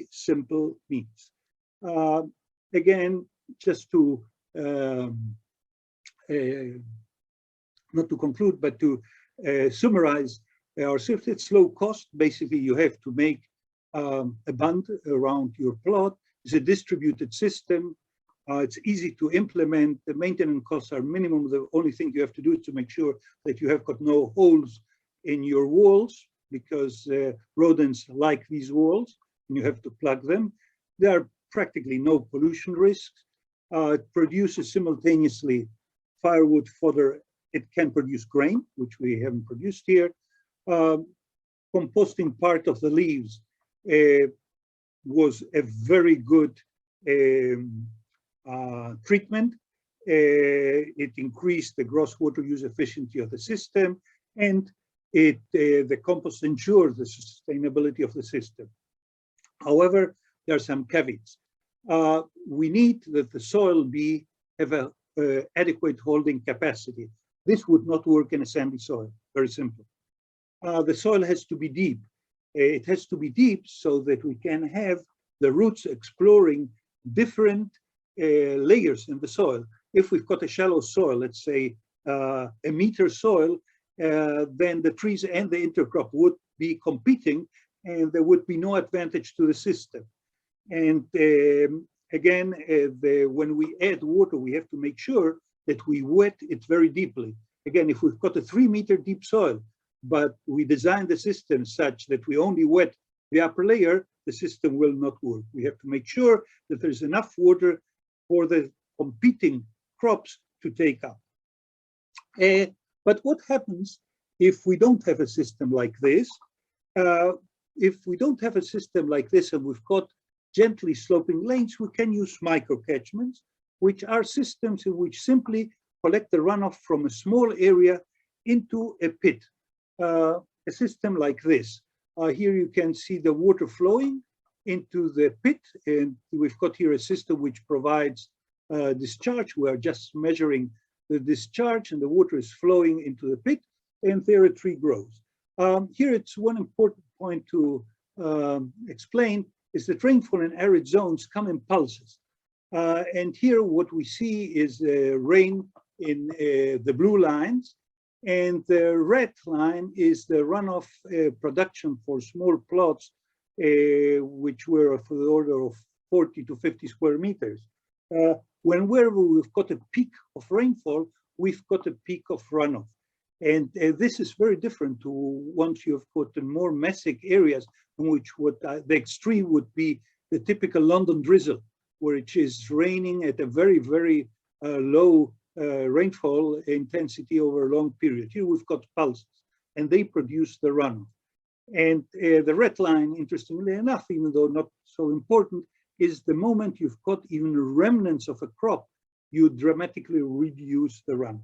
simple means. Again, just to not to conclude, but to summarize our system, it's low cost. Basically, you have to make a band around your plot. It's a distributed system. It's easy to implement. The maintenance costs are minimum. The only thing you have to do is to make sure that you have got no holes in your walls, because rodents like these walls, and you have to plug them. There are practically no pollution risks. It produces simultaneously firewood, fodder. It can produce grain, which we haven't produced here. Composting part of the leaves was a very good treatment. It increased the gross water use efficiency of the system, and the compost ensures the sustainability of the system. However, there are some caveats. We need that the soil have a adequate holding capacity. This would not work in a sandy soil, very simple. The soil has to be deep. It has to be deep so that we can have the roots exploring different layers in the soil. If we've got a shallow soil, let's say a meter soil, then the trees and the intercrop would be competing, and there would be no advantage to the system. And again, when we add water, we have to make sure that we wet it very deeply. Again, if we've got a 3-meter deep soil, but we design the system such that we only wet the upper layer, the system will not work. We have to make sure that there's enough water for the competing crops to take up. But what happens if we don't have a system like this? If we don't have a system like this and we've got gently sloping lanes, we can use micro-catchments, which are systems in which simply collect the runoff from a small area into a pit, a system like this. Here you can see the water flowing into the pit, and we've got here a system which provides discharge. We are just measuring the discharge, and the water is flowing into the pit, and there a tree grows. Here it's one important point to explain is that rainfall in arid zones come in pulses. And here what we see is rain in the blue lines, and the red line is the runoff production for small plots, which were of the order of 40 to 50 square meters. Whenever we've got a peak of rainfall, we've got a peak of runoff. And this is very different to once you've got the more mesic areas in which what the extreme would be the typical London drizzle, which is raining at a very, very low rainfall intensity over a long period. Here we've got pulses, and they produce the runoff. And the red line, interestingly enough, even though not so important, is the moment you've got even remnants of a crop, you dramatically reduce the runoff.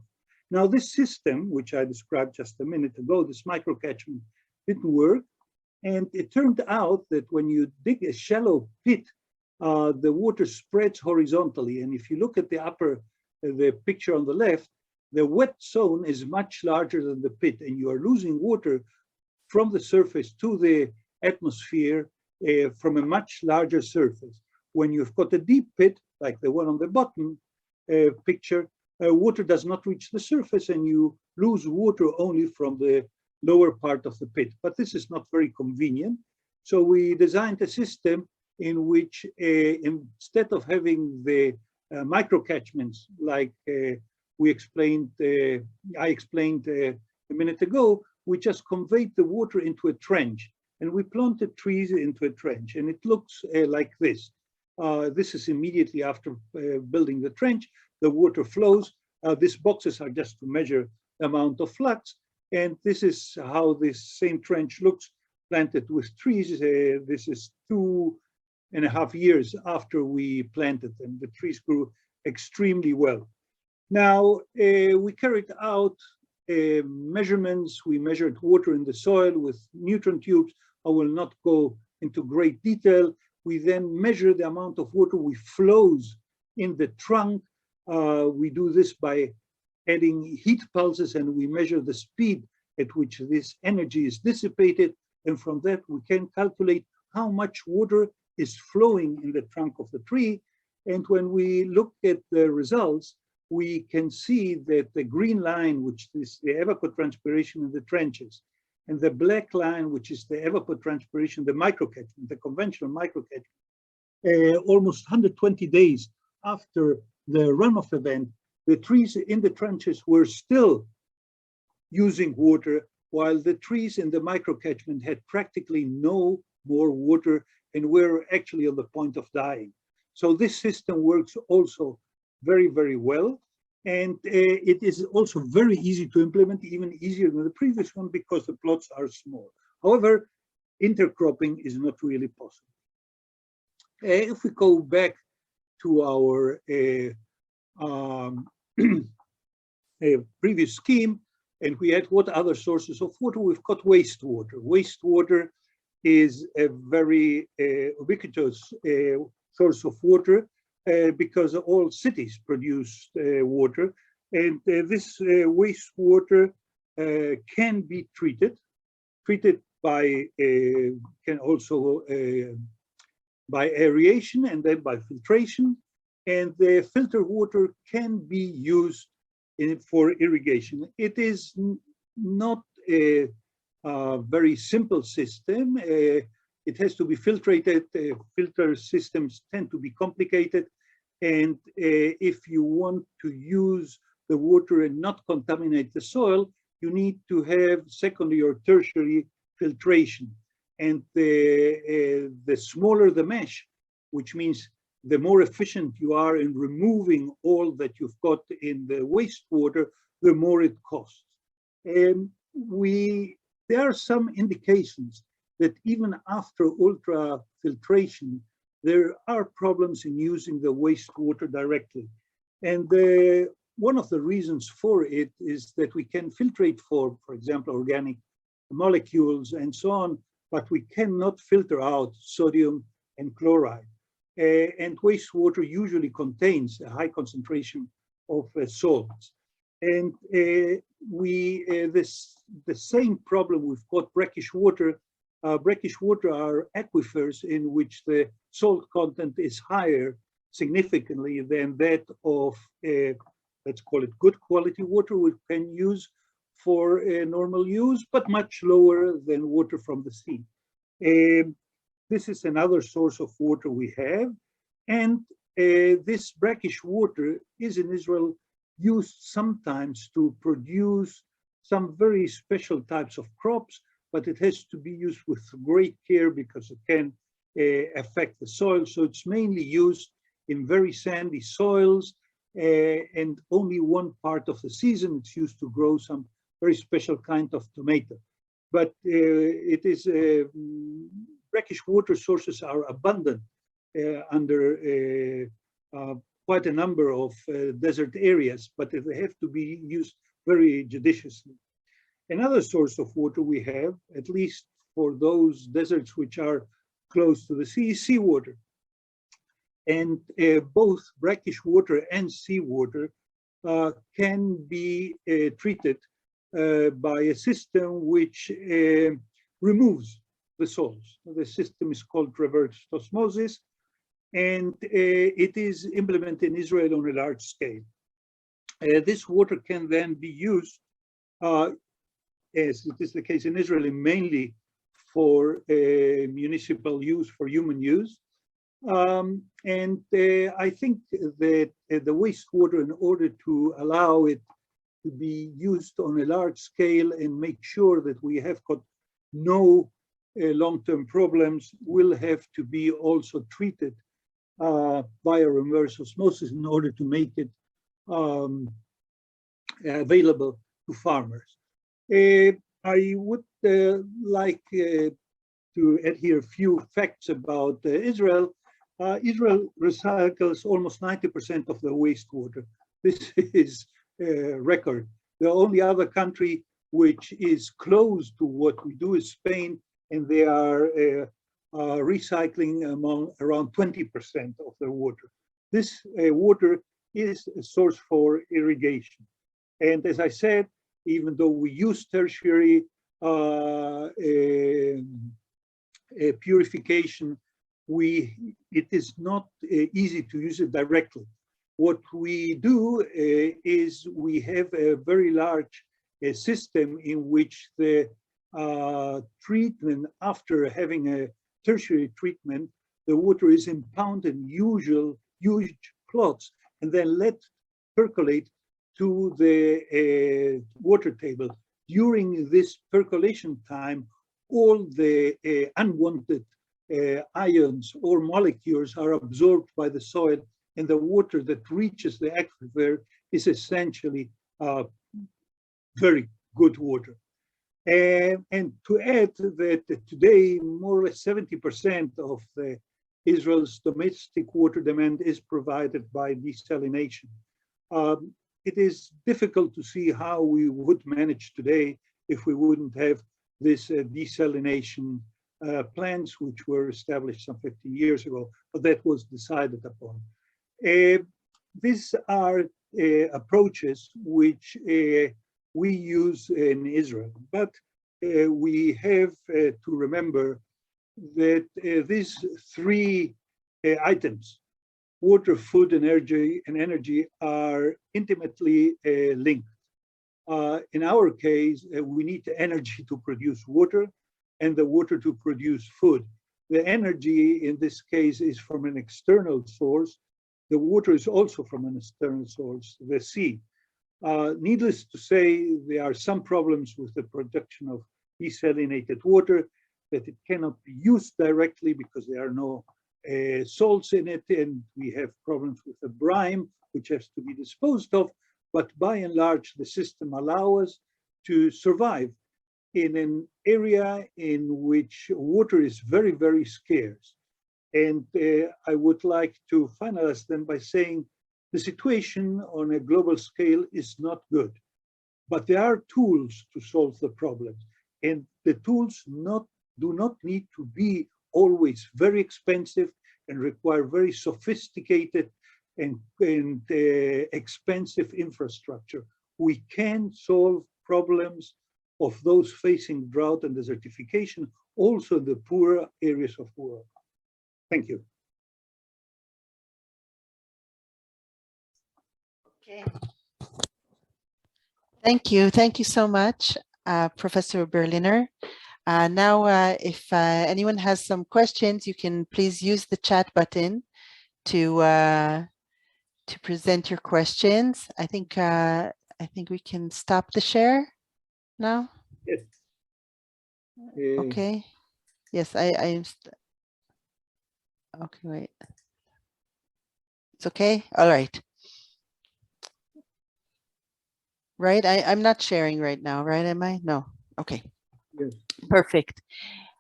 Now, this system, which I described just a minute ago, this micro-catchment, didn't work. And it turned out that when you dig a shallow pit, the water spreads horizontally. And if you look at the picture on the left, the wet zone is much larger than the pit, and you are losing water from the surface to the atmosphere from a much larger surface. When you've got a deep pit, like the one on the bottom picture, water does not reach the surface, and you lose water only from the lower part of the pit. But this is not very convenient. So we designed a system in which instead of having the micro-catchments like I explained a minute ago, we just conveyed the water into a trench, and we planted trees into a trench, and it looks like this. This is immediately after building the trench. The water flows. These boxes are just to measure the amount of flux, and this is how this same trench looks planted with trees. This is 2.5 years after we planted them. The trees grew extremely well. Now, we carried out measurements. We measured water in the soil with neutron tubes. I will not go into great detail. We then measure the amount of water we flows in the trunk. We do this by adding heat pulses, and we measure the speed at which this energy is dissipated. And from that, we can calculate how much water is flowing in the trunk of the tree. And when we look at the results, we can see that the green line, which is the evapotranspiration in the trenches, and the black line, which is the evapotranspiration, the micro-catchment, the conventional micro-catchment, almost 120 days after the runoff event, the trees in the trenches were still using water, while the trees in the micro-catchment had practically no more water and were actually on the point of dying. So this system works also very, very well. And it is also very easy to implement, even easier than the previous one, because the plots are small. However, intercropping is not really possible. If we go back to our previous scheme, and we had what other sources of water, we've got wastewater. Wastewater is a very ubiquitous source of water because all cities produce water, and this wastewater can be treated by can also by aeration and then by filtration, and the filtered water can be used for irrigation. It is not a very simple system. It has to be filtrated. Filter systems tend to be complicated. And if you want to use the water and not contaminate the soil, you need to have secondary or tertiary filtration. And the smaller the mesh, which means the more efficient you are in removing all that you've got in the wastewater, the more it costs. There are some indications that even after ultrafiltration, there are problems in using the wastewater directly. And one of the reasons for it is that we can filtrate for example, organic molecules and so on, but we cannot filter out sodium and chloride. And wastewater usually contains a high concentration of salts. And the same problem we've got brackish water. Brackish water are aquifers in which the salt content is higher significantly than that of, let's call it good quality water we can use for normal use, but much lower than water from the sea. This is another source of water we have. And this brackish water is in Israel used sometimes to produce some very special types of crops, but it has to be used with great care because it can affect the soil. So it's mainly used in very sandy soils, and only one part of the season it's used to grow some very special kind of tomato. But it is brackish water sources are abundant under quite a number of desert areas, but they have to be used very judiciously. Another source of water we have, at least for those deserts which are close to the sea, is seawater. And both brackish water and seawater can be treated by a system which removes the salts. The system is called reverse osmosis, and it is implemented in Israel on a large scale. This water can then be used, as it is the case in Israel, mainly for municipal use, for human use. And I think that the wastewater, in order to allow it to be used on a large scale and make sure that we have got no long-term problems, will have to be also treated by a reverse osmosis in order to make it available to farmers. I would like to add here a few facts about Israel. Israel recycles almost 90% of the wastewater. This is a record. The only other country which is close to what we do is Spain, and they are recycling around 20% of their water. This water is a source for irrigation. And as I said, even though we use tertiary purification, it is not easy to use it directly. What we do is we have a very large system in which the treatment, after having a tertiary treatment, the water is impounded in huge clots and then let percolate to the water table. During this percolation time, all the unwanted ions or molecules are absorbed by the soil, and the water that reaches the aquifer is essentially very good water. And to add that today, more or less 70% of Israel's domestic water demand is provided by desalination. It is difficult to see how we would manage today if we wouldn't have this desalination plants, which were established some 50 years ago, but that was decided upon. These are approaches which we use in Israel, but we have to remember that these three items, water, food, and energy, are intimately linked. In our case, we need the energy to produce water and the water to produce food. The energy in this case is from an external source. The water is also from an external source, the sea. Needless to say, there are some problems with the production of desalinated water, that it cannot be used directly because there are no salts in it, and we have problems with the brine, which has to be disposed of. But by and large, the system allows us to survive in an area in which water is very, very scarce. And I would like to finalize then by saying the situation on a global scale is not good, but there are tools to solve the problems. And the tools do not need to be always very expensive and require very sophisticated and expensive infrastructure. We can solve problems of those facing drought and desertification, also in the poorer areas of the world. Thank you.
Okay. Thank you so much, Professor Berliner. Now, if anyone has some questions, you can please use the chat button to present your questions. I think we can stop the share now.
Yes.
Okay. Yes, okay, wait. It's okay. All right. Right. I'm not sharing right now, right? Am I? No. Okay.
Yes.
Perfect.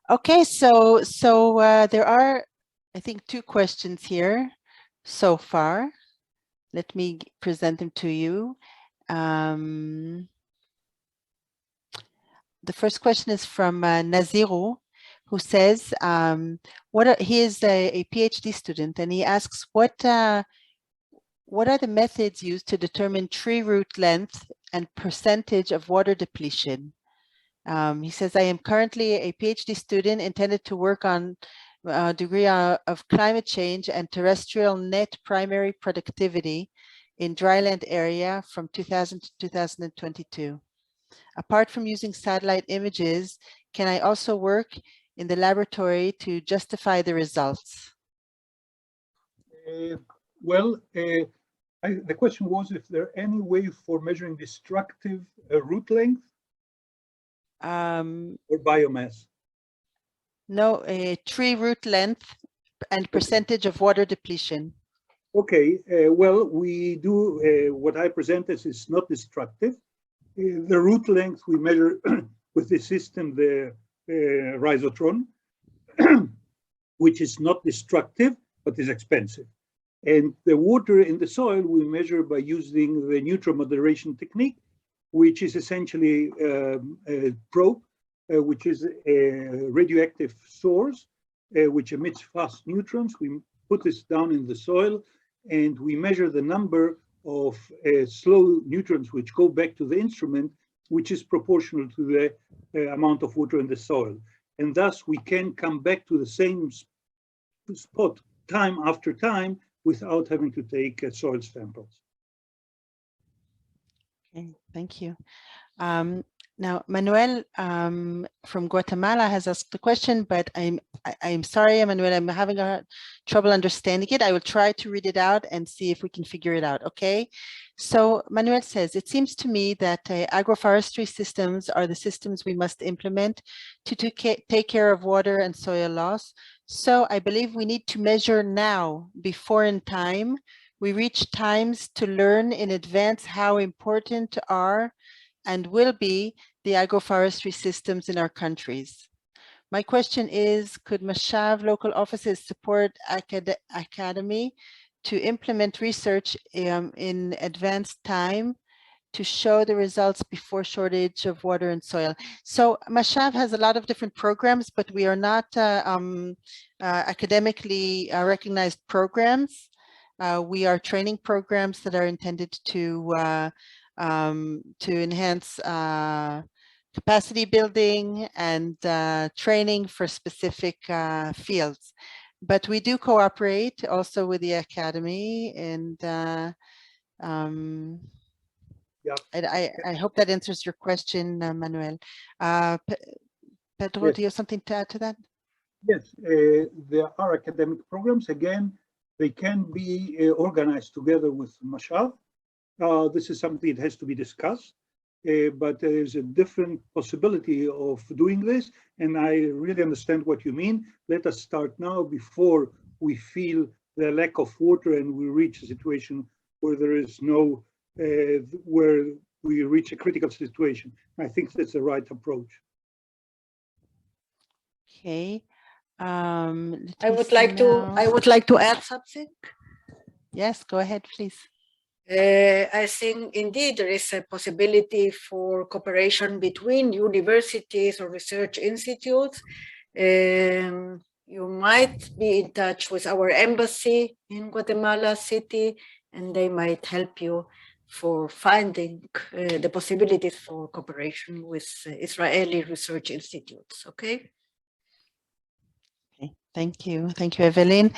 Okay. So there are, I think, 2 questions here so far. Let me present them to you. The first question is from Naziru, who says, he is a PhD student, and he asks, what are the methods used to determine tree root length and percentage of water depletion? He says, I am currently a PhD student intended to work on a degree of climate change and terrestrial net primary productivity in dryland area from 2000 to 2022. Apart from using satellite images, can I also work in the laboratory to justify the results?
The question was if there any way for measuring destructive root length or biomass?
No, tree root length and percentage of water depletion.
Okay, well, we do, what I presented is not destructive. The root length we measure with the system, the rhizotron, which is not destructive, but is expensive. And the water in the soil we measure by using the neutron moderation technique, which is essentially a probe, which is a radioactive source, which emits fast neutrons. We put this down in the soil, and we measure the number of slow neutrons which go back to the instrument, which is proportional to the amount of water in the soil. And thus we can come back to the same spot time after time without having to take soil samples.
Okay, thank you. Now, Manuel from Guatemala has asked a question, but I'm sorry, Manuel, I'm having trouble understanding it. I will try to read it out and see if we can figure it out, okay? So Manuel says, it seems to me that agroforestry systems are the systems we must implement to take care of water and soil loss. So I believe we need to measure now before in time we reach times to learn in advance how important are and will be the agroforestry systems in our countries. My question is, could Mashav local offices support academy to implement research in advanced time to show the results before shortage of water and soil? So Mashav has a lot of different programs, but we are not academically recognized programs. We are training programs that are intended to enhance capacity building and training for specific fields. But we do cooperate also with the academy, and I hope that answers your question, Manuel. Pedro,
Yes.
do you have something to add to that?
Yes, there are academic programs. Again, they can be organized together with Mashav. This is something that has to be discussed, but there is a different possibility of doing this, and I really understand what you mean. Let us start now before we feel the lack of water and we reach a situation where there is no, where we reach a critical situation. I think that's the right approach.
Okay.
I would like to add something.
Yes, go ahead, please.
I think indeed there is a possibility for cooperation between universities or research institutes. You might be in touch with our embassy in Guatemala City, and they might help you for finding the possibilities for cooperation with Israeli research institutes. Okay.
Okay, thank you. Thank you, Evelyn.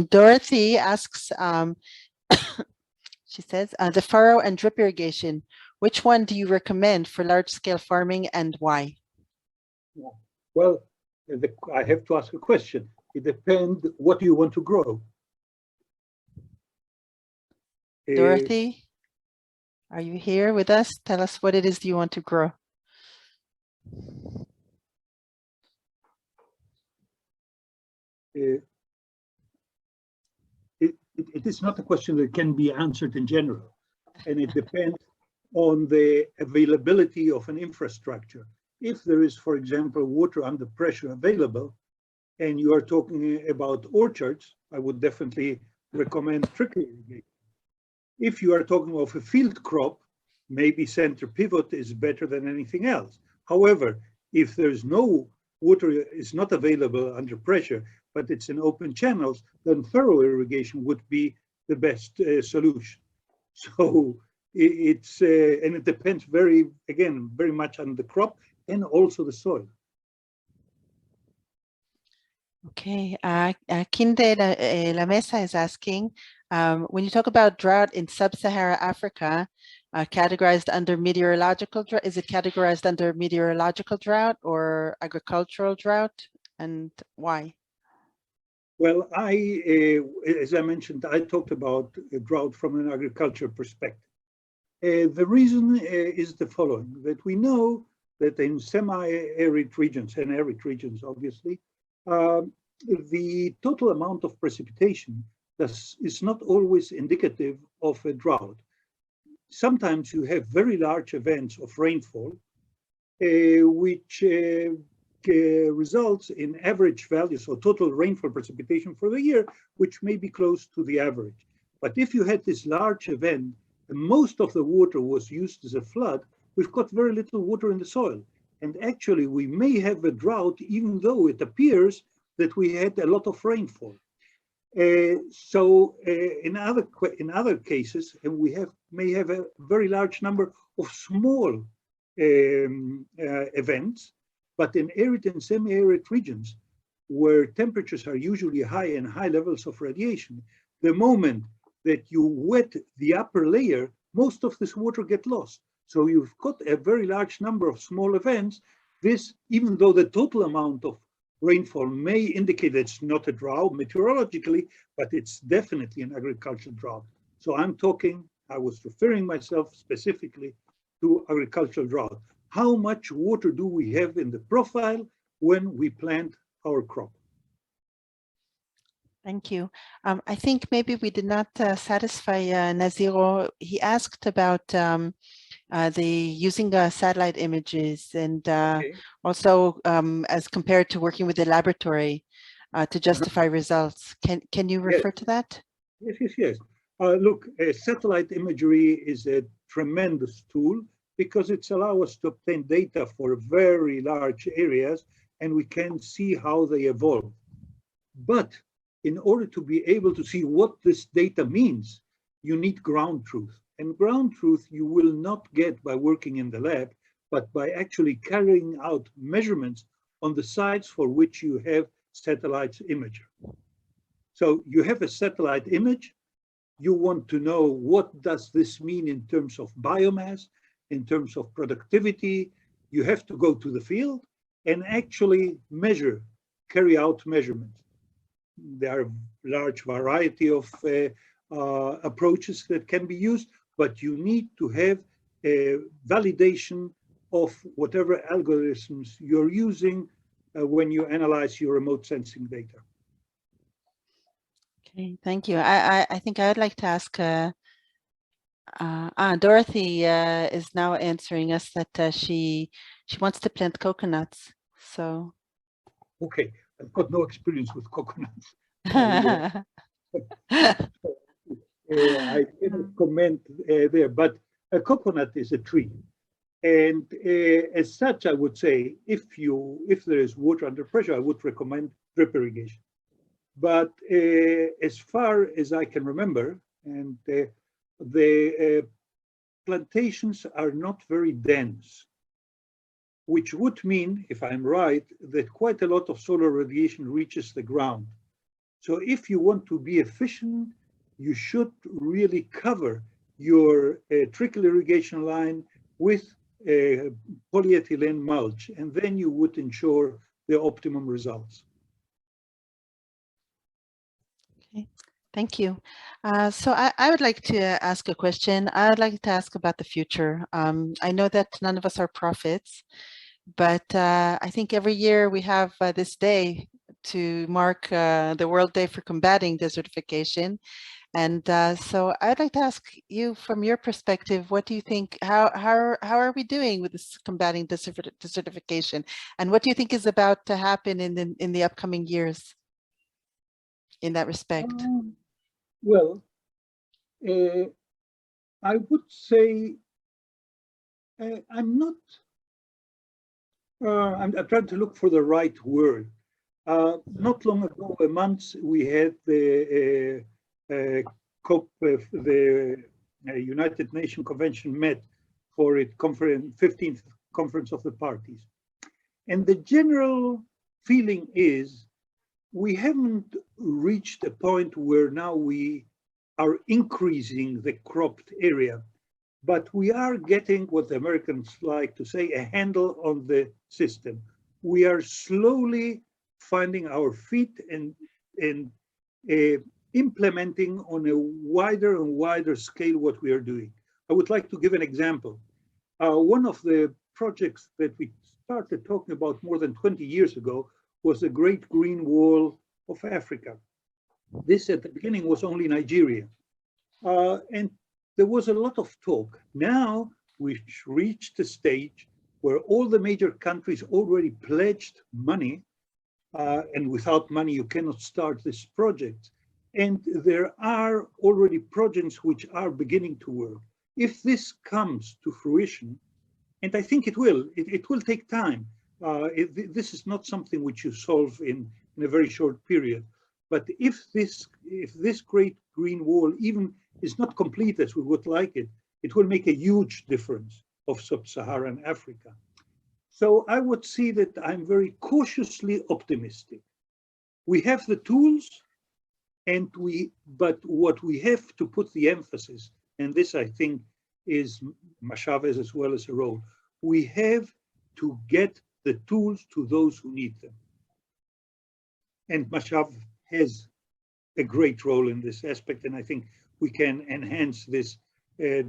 Dorothy asks, she says, the furrow and drip irrigation, which one do you recommend for large-scale farming and why?
Well, I have to ask a question. It depends what you want to grow.
Dorothy, are you here with us? Tell us what it is you want to grow.
It is not a question that can be answered in general, and it depends on the availability of an infrastructure. If there is, for example, water under pressure available, and you are talking about orchards, I would definitely recommend trickle irrigation. If you are talking of a field crop, maybe center pivot is better than anything else. However, if there's no water is not available under pressure, but it's in open channels, then furrow irrigation would be the best solution. So it's and it depends very much on the crop and also the soil.
Okay, Kinde La Mesa is asking, when you talk about drought in sub-Saharan Africa, categorized under meteorological drought, is it categorized under meteorological drought or agricultural drought, and why?
Well, as I mentioned, I talked about a drought from an agriculture perspective. The reason is the following, that we know that in semi-arid regions and arid regions, obviously, the total amount of precipitation is not always indicative of a drought. Sometimes you have very large events of rainfall, which results in average values or total rainfall precipitation for the year, which may be close to the average. But if you had this large event, and most of the water was used as a flood, we've got very little water in the soil. And actually, we may have a drought, even though it appears that we had a lot of rainfall. In other cases, we may have a very large number of small events, but in arid and semi-arid regions, where temperatures are usually high and high levels of radiation, the moment that you wet the upper layer, most of this water gets lost. So you've got a very large number of small events. This, even though the total amount of rainfall may indicate it's not a drought meteorologically, but it's definitely an agricultural drought. So I was referring myself specifically to agricultural drought. How much water do we have in the profile when we plant our crop?
Thank you. I think maybe we did not satisfy Naziro. He asked about using satellite images and also as compared to working with the laboratory to justify results. Can you refer to that?
Yes. Look, satellite imagery is a tremendous tool because it allows us to obtain data for very large areas and we can see how they evolve. But in order to be able to see what this data means, you need ground truth. And ground truth you will not get by working in the lab, but by actually carrying out measurements on the sites for which you have satellite imager. So you have a satellite image, you want to know what does this mean in terms of biomass, in terms of productivity. You have to go to the field and actually carry out measurements. There are a large variety of approaches that can be used, but you need to have a validation of whatever algorithms you're using when you analyze your remote sensing data.
Okay, thank you. I think I would like to ask Dorothy is now answering us that she wants to plant coconuts. So
Okay, I've got no experience with coconuts. I cannot comment there, but a coconut is a tree. And as such, I would say, if there is water under pressure, I would recommend drip irrigation. But as far as I can remember, and the plantations are not very dense, which would mean, if I'm right, that quite a lot of solar radiation reaches the ground. So if you want to be efficient, you should really cover your trickle irrigation line with polyethylene mulch, and then you would ensure the optimum results.
Okay, thank you. So I would like to ask a question. I would like to ask about the future. I know that none of us are prophets, but I think every year we have this day to mark the World Day for Combating Desertification. And so I'd like to ask you, from your perspective, what do you think, how are we doing with this combating desertification? And what do you think is about to happen in the upcoming years in that respect?
Well, I would say I'm trying to look for the right word. Not long ago, a month, we had the COP, the United Nations Convention met for its 15th Conference of the Parties. And the general feeling is we haven't reached a point where now we are increasing the cropped area, but we are getting what the Americans like to say, a handle on the system. We are slowly finding our feet and implementing on a wider and wider scale what we are doing. I would like to give an example. One of the projects that we started talking about more than 20 years ago was the Great Green Wall of Africa. This at the beginning was only Nigeria. And there was a lot of talk. Now we've reached a stage where all the major countries already pledged money, and without money you cannot start this project. And there are already projects which are beginning to work. If this comes to fruition, and I think it will take time. This is not something which you solve in a very short period. But if this Great Green Wall even is not complete as we would like it, it will make a huge difference of sub-Saharan Africa. So I would see that I'm very cautiously optimistic. We have the tools, but what we have to put the emphasis, and this I think is Mashav's as well as a role, we have to get the tools to those who need them. And Mashav has a great role in this aspect, and I think we can enhance this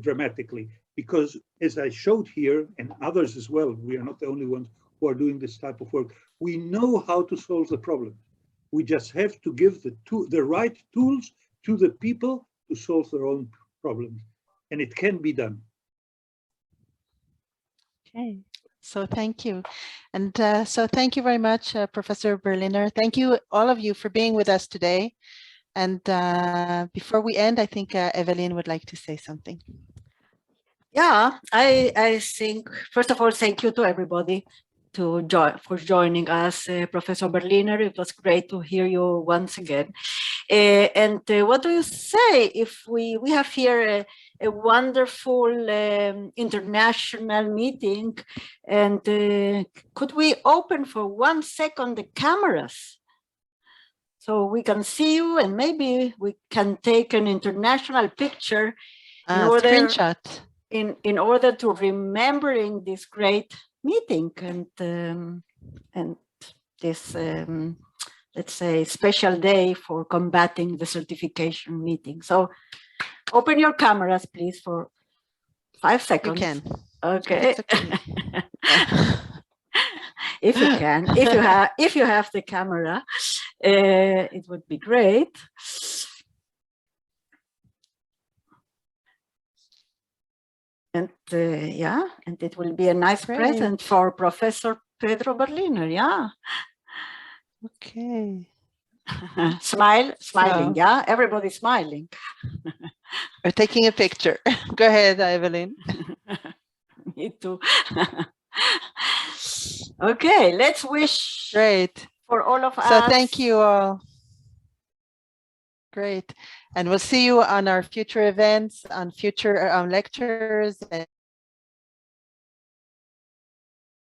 dramatically, because as I showed here, and others as well, we are not the only ones who are doing this type of work, we know how to solve the problem. We just have to give the right tools to the people to solve their own problems, and it can be done.
Okay, so thank you. And so thank you very much, Professor Berliner. Thank you, all of you, for being with us today. And before we end, I think Evelyn would like to say something.
Yeah, I think, first of all, thank you to everybody for joining us. Professor Berliner, it was great to hear you once again. And what do you say if we have here a wonderful international meeting, and could we open for 1 second the cameras so we can see you, and maybe we can take an international picture
Screenshot.
In order to remembering this great meeting and this let's say special day for combating desertification meeting. So open your cameras, please, for 5 seconds.
You can.
Okay.
Okay.
If you can, if you have the camera, it would be great. And yeah, and it will be a nice
Great.
present for Professor Pedro Berliner. Yeah.
Okay.
Smiling,
So-
yeah, everybody's smiling.
We're taking a picture. Go ahead, Evelyn.
Me too. Okay, let's wish
Great.
for all of us.
So thank you all. Great. And we'll see you on our future events, on future lectures and